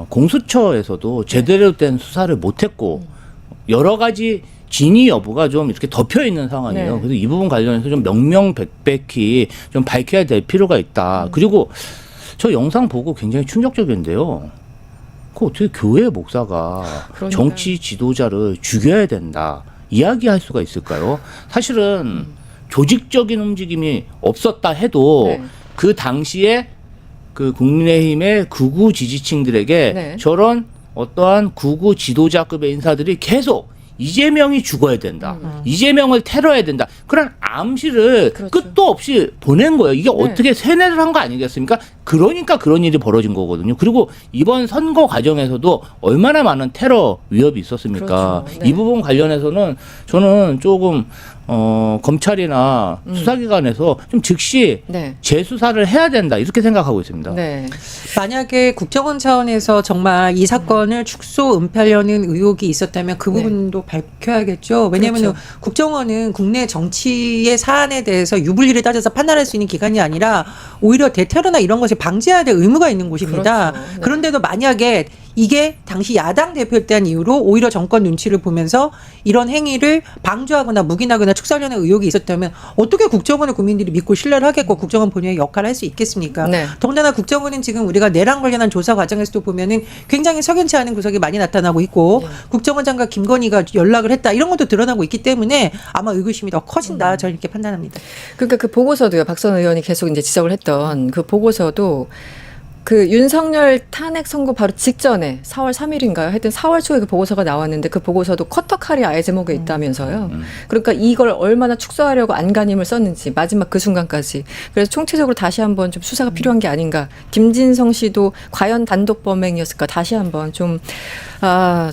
공수처에서도 제대로 된 수사를 못했고 여러 가지 진위 여부가 좀 이렇게 덮여 있는 상황이에요. 네. 그래서 이 부분 관련해서 좀 명명백백히 좀 밝혀야 될 필요가 있다. 그리고 저 영상 보고 굉장히 충격적인데요. 그 어떻게 교회 목사가 그러니까요. 정치 지도자를 죽여야 된다 이야기할 수가 있을까요? 사실은 조직적인 움직임이 없었다 해도 네. 그 당시에 그 국민의힘의 극우 지지층들에게 네. 저런 어떠한 극우 지도자급의 인사들이 계속 이재명이 죽어야 된다. 이재명을 테러해야 된다. 그런 암시를 그렇죠. 끝도 없이 보낸 거예요. 이게 네. 어떻게 세뇌를 한 거 아니겠습니까? 그러니까 그런 일이 벌어진 거거든요. 그리고 이번 선거 과정에서도 얼마나 많은 테러 위협이 있었습니까? 그렇죠. 네. 이 부분 관련해서는 저는 조금 검찰이나 수사기관에서 좀 즉시 네. 재수사를 해야 된다 이렇게 생각하고 있습니다. 네. 만약에 국정원 차원에서 정말 이 사건을 축소 은폐하려는 의혹이 있었다면 그 네. 부분도 밝혀야겠죠. 왜냐하면 그렇죠. 국정원은 국내 정치의 사안에 대해서 유불리를 따져서 판단할 수 있는 기관이 아니라 오히려 대테러나 이런 것을 방지해야 될 의무가 있는 곳입니다. 그렇죠. 네. 그런데도 만약에 이게 당시 야당 대표에 대한 이유로 오히려 정권 눈치를 보면서 이런 행위를 방조하거나 묵인하거나 축소하려는 의혹이 있었다면 어떻게 국정원을 국민들이 믿고 신뢰를 하겠고 국정원 본연의 역할을 할 수 있겠습니까? 네. 더군다나 국정원은 지금 우리가 내란 관련한 조사 과정에서도 보면은 굉장히 석연치 않은 구석이 많이 나타나고 있고 국정원 장관 김건희가 연락을 했다 이런 것도 드러나고 있기 때문에 아마 의구심이 더 커진다 저는 이렇게 판단합니다. 그러니까 그 보고서도요. 박선 의원이 계속 이제 지적을 했던 그 보고서도 그 윤석열 탄핵 선고 바로 직전에 4월 3일인가요? 하여튼 4월 초에 그 보고서가 나왔는데 그 보고서도 커터칼이 아예 제목에 있다면서요. 그러니까 이걸 얼마나 축소하려고 안간힘을 썼는지 마지막 그 순간까지. 그래서 총체적으로 다시 한번 좀 수사가 필요한 게 아닌가. 김진성 씨도 과연 단독 범행이었을까 다시 한번 좀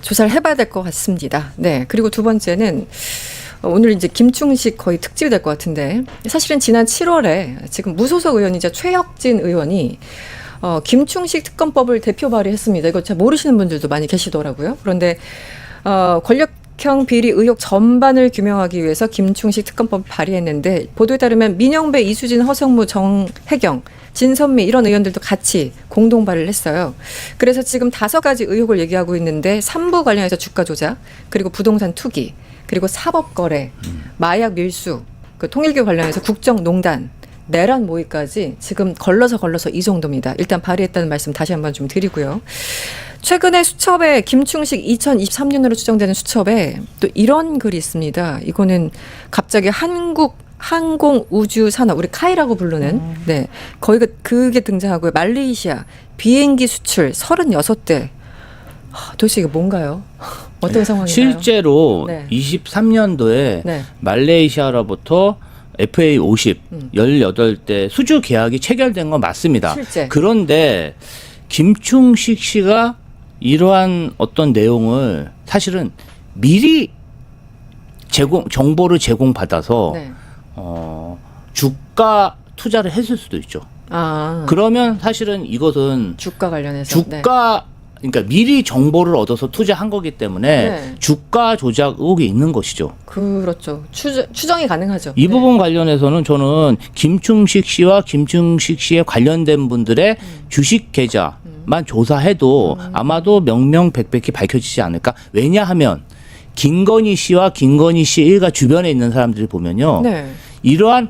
조사를 해봐야 될 것 같습니다. 네. 그리고 두 번째는 오늘 이제 김충식 거의 특집이 될 것 같은데, 사실은 지난 7월에 지금 무소속 의원이자 최혁진 의원이 김충식 특검법을 대표 발의했습니다. 이거 잘 모르시는 분들도 많이 계시더라고요. 그런데 권력형 비리 의혹 전반을 규명하기 위해서 김충식 특검법을 발의했는데, 보도에 따르면 민영배, 이수진, 허성무, 정혜경, 진선미 이런 의원들도 같이 공동 발의를 했어요. 그래서 지금 5가지 의혹을 얘기하고 있는데 3부 관련해서 주가 조작, 그리고 부동산 투기, 그리고 사법거래, 마약 밀수, 그 통일교 관련해서 국정농단, 내란 모의까지 지금 걸러서 이 정도입니다. 일단 발의했다는 말씀 다시 한번 좀 드리고요. 최근에 수첩에 김충식 2023년으로 추정되는 수첩에 또 이런 글이 있습니다. 이거는 갑자기 한국 항공우주산업, 우리 카이라고 부르는, 네, 거기가 그게 등장하고요. 말레이시아 비행기 수출 36대. 도대체 이게 뭔가요? 어떤 상황인가요? 실제로 네. 23년도에 네. 말레이시아로부터 FA 50, 18대 수주 계약이 체결된 건 맞습니다. 실제. 그런데 김충식 씨가 이러한 어떤 내용을 사실은 미리 정보를 제공받아서 네. 주가 투자를 했을 수도 있죠. 아, 그러면 사실은 이것은 주가 관련해서. 주가 그러니까 미리 정보를 얻어서 투자한 거기 때문에 네. 주가 조작 의혹이 있는 것이죠. 그렇죠. 추정이 가능하죠. 이 네. 부분 관련해서는 저는 김충식 씨와 김충식 씨에 관련된 분들의 주식 계좌만 조사해도 아마도 명명백백히 밝혀지지 않을까. 왜냐하면 김건희 씨와 김건희 씨 일가 주변에 있는 사람들이 보면요. 네. 이러한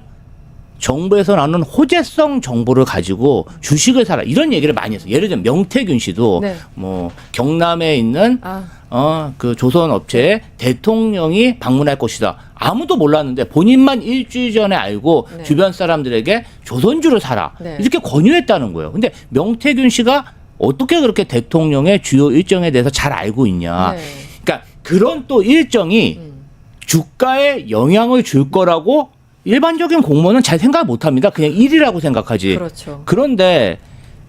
정부에서 나오는 호재성 정보를 가지고 주식을 사라 이런 얘기를 많이 했어요. 예를 들면 명태균 씨도 네. 뭐 경남에 있는 그 조선 업체에 대통령이 방문할 것이다. 아무도 몰랐는데 본인만 일주일 전에 알고 네. 주변 사람들에게 조선주를 사라. 네. 이렇게 권유했다는 거예요. 근데 명태균 씨가 어떻게 그렇게 대통령의 주요 일정에 대해서 잘 알고 있냐. 네. 그러니까 그런 또 일정이 주가에 영향을 줄 거라고 일반적인 공무원은 잘 생각 못 합니다. 그냥 일이라고 생각하지. 그렇죠. 그런데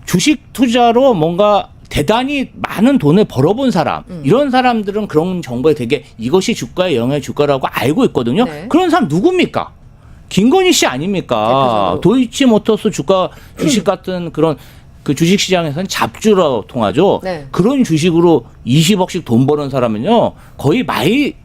주식 투자로 뭔가 대단히 많은 돈을 벌어본 사람, 이런 사람들은 그런 정보에 되게 이것이 주가에 영향을 줄 거라고 알고 있거든요. 네. 그런 사람 누굽니까? 김건희 씨 아닙니까? 대표적으로. 도이치모터스 주식 같은 그런 그 주식 시장에서는 잡주로 통하죠. 네. 그런 주식으로 20억씩 돈 버는 사람은요 거의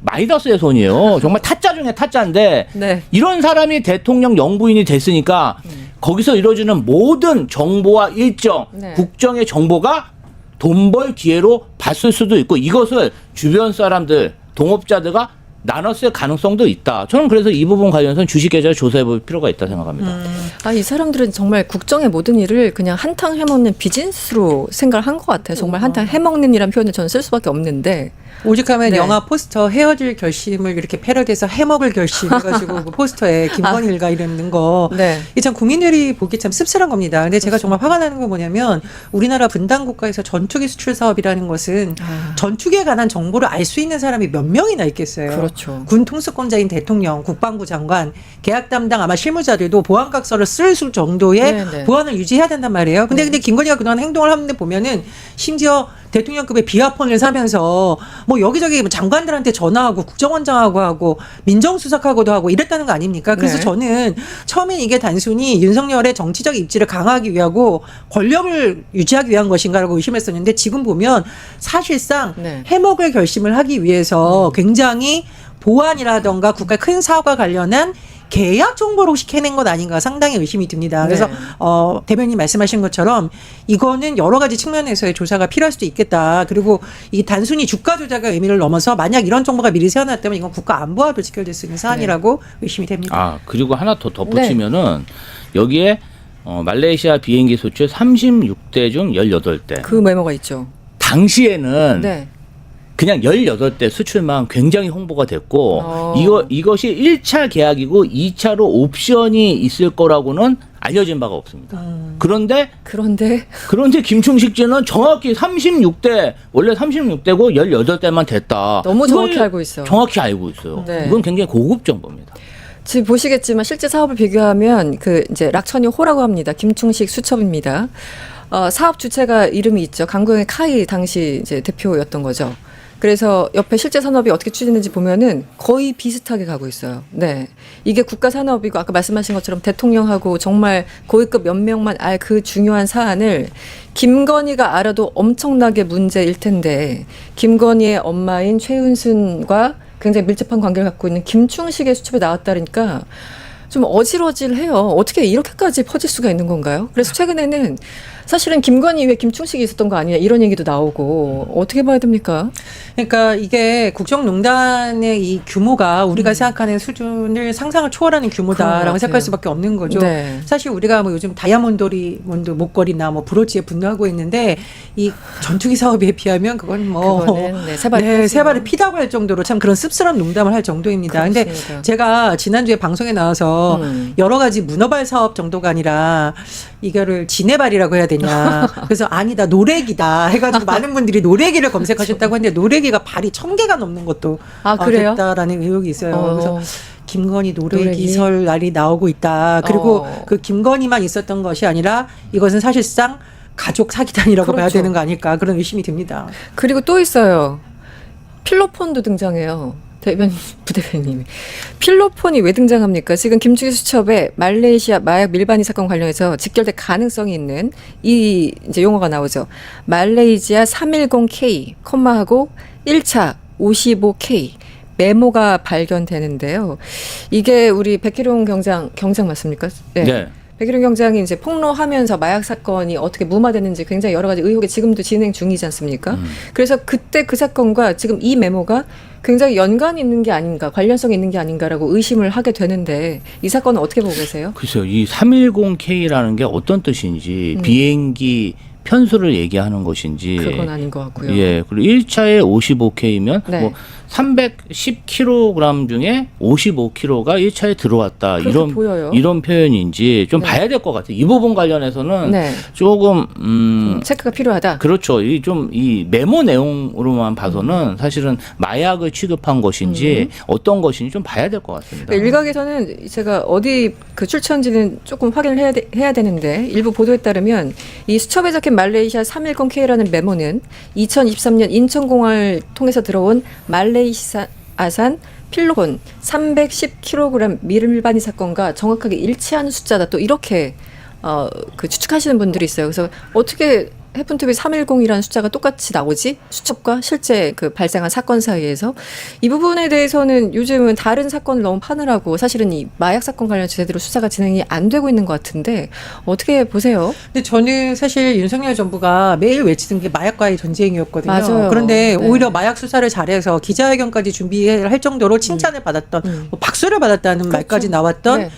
마이다스의 손이에요. 정말 타짜 중에 타짜인데 네. 이런 사람이 대통령 영부인이 됐으니까 거기서 이루어지는 모든 정보와 일정, 네. 국정의 정보가 돈 벌 기회로 봤을 수도 있고 이것을 주변 사람들, 동업자들가 나눴을 가능성도 있다. 저는 그래서 이 부분 관련해서는 주식 계좌를 조사해 볼 필요가 있다 생각합니다. 아, 이 사람들은 정말 국정의 모든 일을 그냥 한탕 해먹는 비즈니스로 생각을 한 것 같아요. 정말 한탕 해먹는 이라는 표현을 저는 쓸 수밖에 없는데. 오죽하면 네. 영화 포스터 헤어질 결심을 이렇게 패러디해서 해먹을 결심해가지고 그 포스터에 김건희 일가 이러는 거. 네. 이게 참 국민들이 보기 참 씁쓸한 겁니다. 근데 제가 정말 화가 나는 건 뭐냐면 우리나라 분단 국가에서 전투기 수출 사업이라는 것은 전투기에 관한 정보를 알 수 있는 사람이 몇 명이나 있겠어요. 그렇죠. 군 통수권자인 대통령, 국방부 장관, 계약 담당 아마 실무자들도 보안각서를 쓸 정도의 네네. 보안을 유지해야 된단 말이에요. 근데 김건희가 그동안 행동을 하는데 보면은 심지어 대통령급의 비화폰을 사면서 뭐 여기저기 장관들한테 전화하고 국정원장하고 하고 민정수석하고도 하고 이랬다는 거 아닙니까? 그래서 네. 저는 처음엔 이게 단순히 윤석열의 정치적 입지를 강화하기 위하고 권력을 유지하기 위한 것인가라고 의심했었는데 지금 보면 사실상 네. 해먹을 결심을 하기 위해서 굉장히 보안이라던가 국가의 큰 사업과 관련한 계약 정보를 혹시 캐낸 것 아닌가 상당히 의심이 듭니다. 그래서 네. 대변인 말씀하신 것처럼 이거는 여러 가지 측면에서의 조사가 필요할 수도 있겠다. 그리고 이 단순히 주가 조작의 의미를 넘어서 만약 이런 정보가 미리 새어났다면 이건 국가 안보와도 직결될 수 있는 사안이라고 의심이 됩니다. 아 그리고 하나 더 덧붙이면은 여기에 말레이시아 비행기 수출 36대 중 18대. 그 메모가 있죠. 당시에는 네. 그냥 18대 수출만 굉장히 홍보가 됐고 이것이 1차 계약이고 2차로 옵션이 있을 거라고는 알려진 바가 없습니다. 그런데 김충식지는 정확히 36대 원래 36대고 18대만 됐다. 너무 이걸 정확히 알고 있어요. 정확히 알고 있어요. 네. 이건 굉장히 고급 정보입니다. 지금 보시겠지만 실제 사업을 비교하면 그 이제 락천이 호라고 합니다. 김충식 수첩입니다. 사업 주체가 이름이 있죠. 강구영의 카이 당시 이제 대표였던 거죠. 그래서 옆에 실제 산업이 어떻게 추진되는지 보면은 거의 비슷하게 가고 있어요. 네. 이게 국가 산업이고 아까 말씀하신 것처럼 대통령하고 정말 고위급 몇 명만 알 그 중요한 사안을 김건희가 알아도 엄청나게 문제일 텐데 김건희의 엄마인 최은순과 굉장히 밀접한 관계를 갖고 있는 김충식의 수첩에 나왔다니까 좀 어질어질해요. 어떻게 이렇게까지 퍼질 수가 있는 건가요? 그래서 최근에는 사실은 김건희 이후에 김충식이 있었던 거 아니냐 이런 얘기도 나오고 어떻게 봐야 됩니까? 그러니까 이게 국정농단의 이 규모가 우리가 생각하는 수준을 상상을 초월하는 규모다라고 생각할 수밖에 없는 거죠. 네. 사실 우리가 뭐 요즘 다이아몬드 목걸이나 뭐 브로치에 분노하고 있는데 이 전투기 사업에 비하면 그건 뭐 그거는 세 발을 피다고 할 정도로 참 그런 씁쓸한 농담을 할 정도입니다. 근데 그렇습니다. 제가 지난주에 방송에 나와서 여러 가지 문어발 사업 정도가 아니라 이거를 지네발이라고 해야 되냐. 그래서 아니다 노래기다 해가지고 많은 분들이 노래기를 검색하셨다고 했는데 노래기가 발이 1000개가 넘는 것도 그래요? 됐다라는 의혹이 있어요. 그래서 김건희 노래기? 노래기설 날이 나오고 있다. 그리고 어. 그 김건희만 있었던 것이 아니라 이것은 사실상 가족 사기단이라고 봐야 그렇죠. 되는 거 아닐까 그런 의심이 듭니다. 그리고 또 있어요. 필로폰도 등장해요. 부대변인님이. 필로폰이 왜 등장합니까? 지금 김충식 수첩에 말레이시아 마약 밀반입 사건 관련해서 직결될 가능성이 있는 이 이제 용어가 나오죠. 말레이시아 310K, 콤마하고 1차 55K. 메모가 발견되는데요. 이게 우리 백희룡 경장 맞습니까? 네. 백희룡 경장이 이제 폭로하면서 마약 사건이 어떻게 무마됐는지 굉장히 여러 가지 의혹이 지금도 진행 중이지 않습니까? 그래서 그때 그 사건과 지금 이 메모가 굉장히 연관이 있는 게 아닌가, 관련성이 있는 게 아닌가라고 의심을 하게 되는데 이 사건은 어떻게 보고 계세요? 글쎄요. 이 310K라는 게 어떤 뜻인지 비행기 편수를 얘기하는 것인지 그건 아닌 것 같고요. 예. 그리고 1차에 55K면 네. 뭐 310kg 중에 55kg가 1차에 들어왔다. 그렇게 보여요. 이런 표현인지 좀 네. 봐야 될 것 같아요. 이 부분 관련해서는 네. 조금 체크가 필요하다. 그렇죠. 이 메모 내용으로만 봐서는 사실은 마약을 취급한 것인지 어떤 것인지 좀 봐야 될 것 같습니다. 일각에서는 제가 어디 그 출처인지는 조금 확인을 해야 되는데 일부 보도에 따르면 이 수첩에 적힌 말레이시아 310K라는 메모는 2023년 인천공항을 통해서 들어온 말레이시아산 필로폰 310kg 밀반입 사건과 정확하게 일치하는 숫자다. 또 이렇게 그 추측하시는 분들이 있어요. 그래서 어떻게 해픈투비 310이라는 숫자가 똑같이 나오지? 수첩과 실제 그 발생한 사건 사이에서 이 부분에 대해서는 요즘은 다른 사건을 너무 파느라고 사실은 이 마약 사건 관련해서 제대로 수사가 진행이 안 되고 있는 것 같은데 어떻게 보세요? 근데 저는 사실 윤석열 정부가 매일 외치던 게 마약과의 전쟁이었거든요. 맞아요. 그런데 네. 오히려 마약 수사를 잘해서 기자회견까지 준비할 정도로 칭찬을 받았던 뭐 박수를 받았다는 말까지 나왔던 네.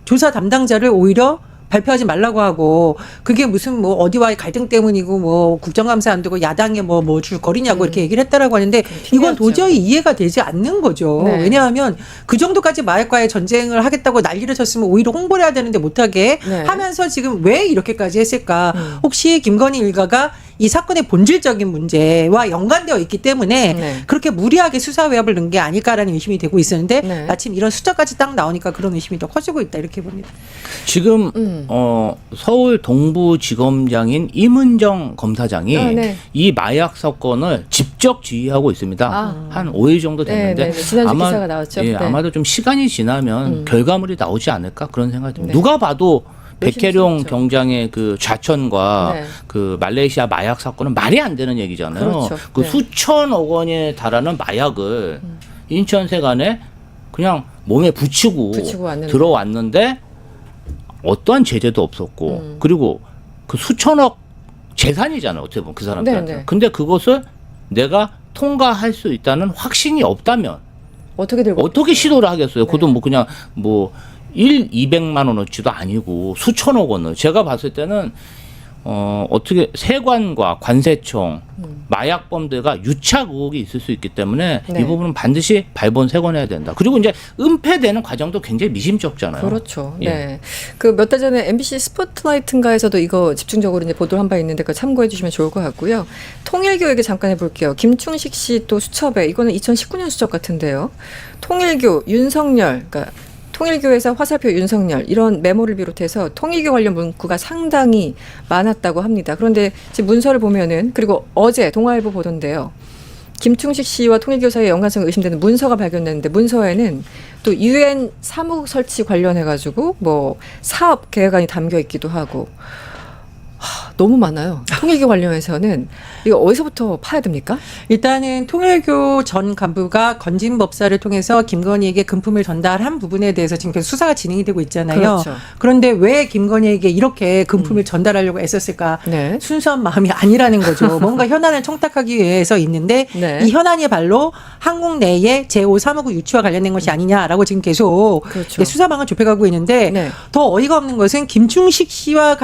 조사 담당자를 오히려 발표하지 말라고 하고 그게 무슨 뭐 어디와의 갈등 때문이고 뭐 국정감사 안 되고 야당에 뭐 줄거리냐고 이렇게 얘기를 했다라고 하는데 이건 도저히 이해가 되지 않는 거죠. 네. 왜냐하면 그 정도까지 마약과의 전쟁을 하겠다고 난리를 쳤으면 오히려 홍보를 해야 되는데 못하게 네. 하면서 지금 왜 이렇게까지 했을까? 혹시 김건희 일가가 이 사건의 본질적인 문제와 연관되어 있기 때문에 네. 그렇게 무리하게 수사 외압을 넣은 게 아닐까라는 의심이 되고 있었는데 네. 마침 이런 숫자까지 딱 나오니까 그런 의심이 더 커지고 있다 이렇게 봅니다. 지금 서울 동부지검장인 임은정 검사장이 네. 이 마약 사건을 직접 지휘하고 있습니다. 한 5일 정도 됐는데 네. 지난주 기사가 나왔죠. 예, 네. 아마도 좀 시간이 지나면 결과물이 나오지 않을까 그런 생각이 듭니다. 네. 누가 봐도 백혜룡 의심스럽죠. 경장의 그 좌천과 네. 그 말레이시아 마약 사건은 말이 안 되는 얘기잖아요. 그렇죠. 그 네. 수천억 원에 달하는 마약을 인천 세관에 그냥 몸에 붙이고 왔는데. 들어왔는데 어떠한 제재도 없었고 그리고 그 수천억 재산이잖아요. 어떻게 보면 그 사람들한테. 네. 근데 그것을 내가 통과할 수 있다는 확신이 없다면 어떻게 들고 어떻게 시도를 하겠어요? 그것도 네. 뭐 그냥 뭐 200만 원어치도 아니고 수천억 원을 제가 봤을 때는 어떻게 세관과 관세청 마약범들과 유착 의혹이 있을 수 있기 때문에 네. 이 부분은 반드시 발본색원해야 된다. 그리고 이제 은폐되는 과정도 굉장히 미심쩍잖아요. 그렇죠. 예. 네. 그 몇 달 전에 MBC 스포트라이트인가에서도 이거 집중적으로 이제 보도를 한 바 있는데 그거 참고해 주시면 좋을 것 같고요. 통일교 얘기 잠깐 해볼게요. 김충식 씨 또 수첩에 이거는 2019년 수첩 같은데요. 통일교 윤석열 그러니까 통일교에서 화살표 윤석열 이런 메모를 비롯해서 통일교 관련 문구가 상당히 많았다고 합니다. 그런데 지금 문서를 보면은 그리고 어제 동아일보 보도인데요. 김충식 씨와 통일교 사이의 연관성이 의심되는 문서가 발견됐는데 문서에는 또 UN 사무국 설치 관련해가지고 뭐 사업 계획안이 담겨 있기도 하고 너무 많아요. 통일교 관련해서는 이거 어디서부터 파야 됩니까? 일단은 통일교 전 간부가 건진법사를 통해서 김건희에게 금품을 전달한 부분에 대해서 지금 계속 수사가 진행이 되고 있잖아요. 그렇죠. 그런데 왜 김건희에게 이렇게 금품을 전달하려고 애썼을까? 네. 순수한 마음이 아니라는 거죠. 뭔가 현안을 청탁하기 위해서 있는데 네. 이 현안이 발로 한국 내에 제5사무국 유치와 관련된 것이 아니냐라고 지금 계속 그렇죠. 수사방을 좁혀가고 있는데 네. 더 어이가 없는 것은 김충식 씨가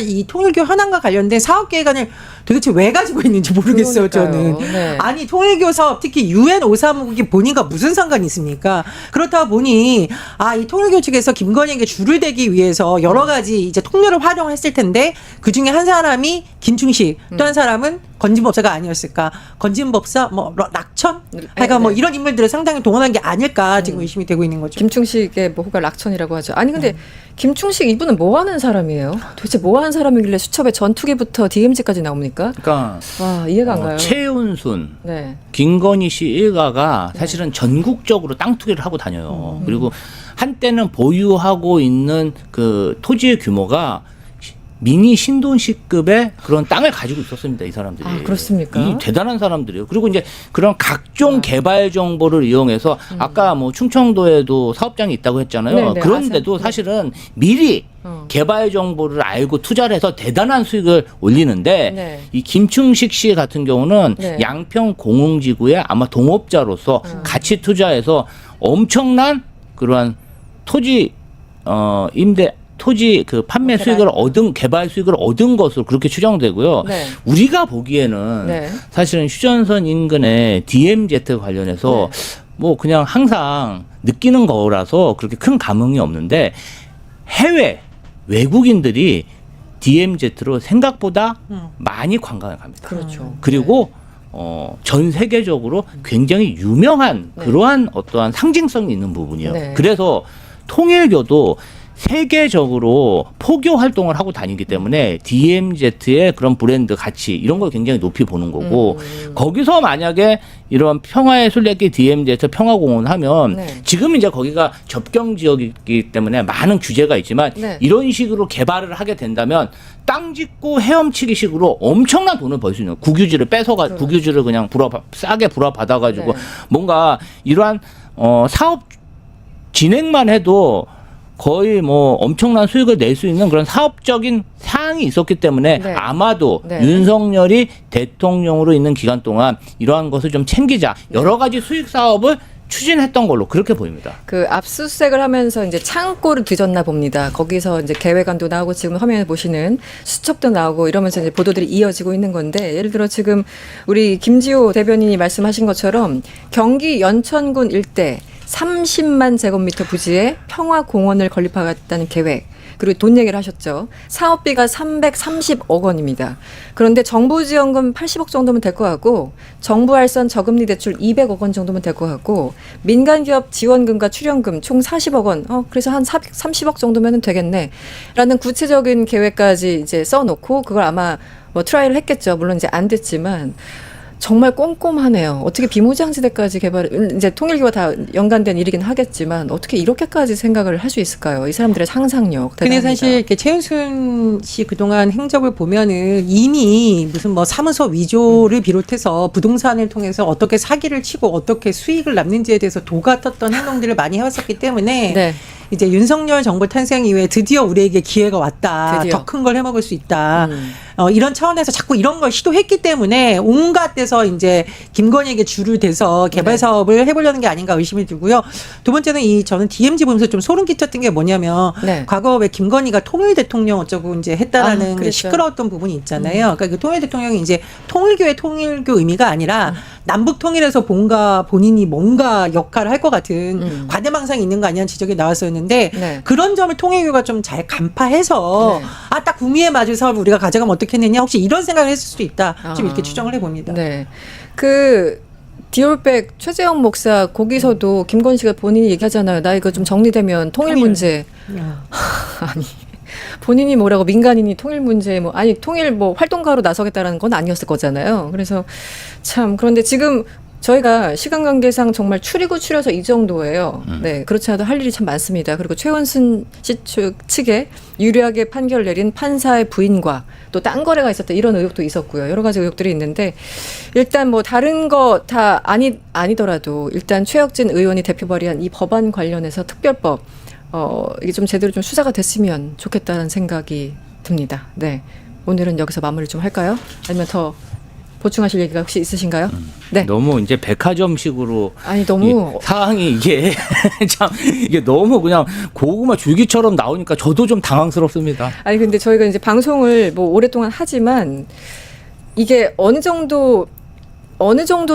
이 통일교 현안과 관련된 사업 계획안을 도대체 왜 가지고 있는지 모르겠어요. 그러니까요. 저는. 네. 아니 통일교 사업 특히 UN 5사무국이 본인과 무슨 상관이 있습니까? 그렇다 보니 이 통일교 측에서 김건희에게 줄을 대기 위해서 여러 가지 이제 통로를 활용했을 텐데 그 중에 한 사람이 김충식, 또 한 사람은 건진법사가 아니었을까? 건진법사, 뭐 락천, 하여간 뭐 이런 인물들을 상당히 동원한 게 아닐까 지금 의심이 되고 있는 거죠. 김충식의 뭐 호가 락천이라고 하죠. 아니 근데 김충식 이분은 뭐 하는 사람이에요? 도대체 뭐 하는 사람이길래 수첩에 전투기부터 DMZ까지 나옵니까? 그러니까 와 이해가 안 가요. 최은순, 네. 김건희 씨 일가가 사실은 전국적으로 땅 투기를 하고 다녀요. 그리고 한때는 보유하고 있는 그 토지의 규모가 미니 신돈시급의 그런 땅을 가지고 있었습니다. 이 사람들이. 아, 그렇습니까? 이 대단한 사람들이에요. 그리고 이제 그런 각종 개발 정보를 이용해서 아까 뭐 충청도에도 사업장이 있다고 했잖아요. 네네, 그런데도 아세요? 사실은 미리 개발 정보를 알고 투자를 해서 대단한 수익을 올리는데 네. 이 김충식 씨 같은 경우는 네. 양평 공흥지구의 아마 동업자로서 같이 투자해서 엄청난 그러한 토지 토지 그 판매 수익을 개발 수익을 얻은 것으로 그렇게 추정되고요. 네. 우리가 보기에는 네. 사실은 휴전선 인근의 DMZ 관련해서 뭐 그냥 항상 느끼는 거라서 그렇게 큰 감흥이 없는데 해외 외국인들이 DMZ로 생각보다 많이 관광을 갑니다. 그렇죠. 그리고 전 세계적으로 굉장히 유명한 그러한 어떠한 상징성이 있는 부분이에요. 네. 그래서 통일교도 세계적으로 포교 활동을 하고 다니기 때문에 DMZ의 그런 브랜드 가치 이런 걸 굉장히 높이 보는 거고 거기서 만약에 이런 평화의 순례길 DMZ 평화공원 하면 네. 지금 이제 거기가 접경 지역이기 때문에 많은 규제가 있지만 네. 이런 식으로 개발을 하게 된다면 땅 짓고 헤엄치기 식으로 엄청난 돈을 벌 수 있는 국유지를 뺏어가 국유지를 그냥 싸게 불어받아가지고 네. 뭔가 이러한 사업 진행만 해도 거의 뭐 엄청난 수익을 낼 수 있는 그런 사업적인 사항이 있었기 때문에 네. 아마도 네. 윤석열이 대통령으로 있는 기간 동안 이러한 것을 좀 챙기자 여러 가지 수익 사업을 추진했던 걸로 그렇게 보입니다. 그 압수수색을 하면서 이제 창고를 뒤졌나 봅니다. 거기서 이제 계획안도 나오고 지금 화면에 보시는 수첩도 나오고 이러면서 이제 보도들이 이어지고 있는 건데 예를 들어 지금 우리 김지호 대변인이 말씀하신 것처럼 경기 연천군 일대 30만 제곱미터 부지에 평화공원을 건립하겠다는 계획. 그리고 돈 얘기를 하셨죠. 사업비가 330억 원입니다. 그런데 정부 지원금 80억 정도면 될 것 같고 정부 알선 저금리 대출 200억 원 정도면 될 것 같고 민간 기업 지원금과 출연금 총 40억 원. 그래서 한 30억 정도면 되겠네. 라는 구체적인 계획까지 이제 써놓고 그걸 아마 뭐 트라이를 했겠죠. 물론 이제 안 됐지만 정말 꼼꼼하네요. 어떻게 비무장지대까지 이제 통일교와 다 연관된 일이긴 하겠지만 어떻게 이렇게까지 생각을 할 수 있을까요? 이 사람들의 상상력. 근데 대단합니다. 사실 이렇게 최은순 씨 그동안 행적을 보면은 이미 무슨 뭐 사무소 위조를 비롯해서 부동산을 통해서 어떻게 사기를 치고 어떻게 수익을 남는지에 대해서 도가 텄던 행동들을 많이 해왔었기 때문에 네. 이제 윤석열 정부 탄생 이후에 드디어 우리에게 기회가 왔다. 드디어. 더 큰 걸 해먹을 수 있다. 이런 차원에서 자꾸 이런 걸 시도했기 때문에 온갖 데서 이제 김건희에게 줄을 대서 개발 네. 사업을 해보려는 게 아닌가 의심이 들고요. 두 번째는 저는 DMZ 보면서 좀 소름 끼쳤던 게 뭐냐면 네. 과거 왜 김건희가 통일 대통령 어쩌고 이제 했다라는 그 그랬죠. 시끄러웠던 부분이 있잖아요. 그러니까 그 통일 대통령이 이제 통일교의 통일교 의미가 아니라 남북 통일에서 본인이 뭔가 역할을 할 것 같은 과대망상이 있는 거 아니냐는 지적이 나왔었는데 네. 그런 점을 통일교가 좀 잘 간파해서 네. 딱 구미에 맞을 사업을 우리가 가져가면 어떻겠느냐 혹시 이런 생각을 했을 수도 있다. 좀 이렇게 추정을 해봅니다. 네. 그 디올백 최재형 목사 거기서도 김건희 씨가 본인이 얘기하잖아요. 나 이거 좀 정리되면 통일 문제. 아니. 본인이 뭐라고 민간인이 통일 문제 통일 활동가로 나서겠다라는 건 아니었을 거잖아요. 그래서 참 그런데 지금 저희가 시간 관계상 정말 추리고 추려서 이 정도예요. 네, 그렇지 않아도 할 일이 참 많습니다. 그리고 최은순 씨 측에 유리하게 판결 내린 판사의 부인과 또 딴 거래가 있었다 이런 의혹도 있었고요. 여러 가지 의혹들이 있는데 일단 다른 거 다 아니더라도 일단 최혁진 의원이 대표 발의한 이 법안 관련해서 특별법 이게 좀 제대로 좀 수사가 됐으면 좋겠다는 생각이 듭니다. 네, 오늘은 여기서 마무리 좀 할까요? 아니면 더 보충하실 얘기가 혹시 있으신가요? 네. 너무 이제 백화점식으로 아니 너무 상황이 이게 참 이게 너무 그냥 고구마 줄기처럼 나오니까 저도 좀 당황스럽습니다. 아니 근데 저희가 이제 방송을 뭐 오랫동안 하지만 이게 어느 정도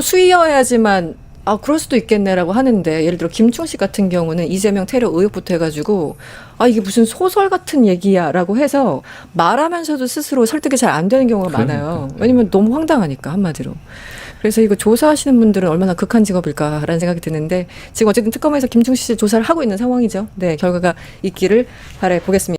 수위여야지만 아 그럴 수도 있겠네라고 하는데 예를 들어 김충식 같은 경우는 이재명 테러 의혹부터 해가지고 아 이게 무슨 소설 같은 얘기야라고 해서 말하면서도 스스로 설득이 잘 안 되는 경우가 많아요. 왜냐면 너무 황당하니까 한마디로. 그래서 이거 조사하시는 분들은 얼마나 극한 직업일까라는 생각이 드는데 지금 어쨌든 특검에서 김충식 씨 조사를 하고 있는 상황이죠. 네 결과가 있기를 바라보겠습니다.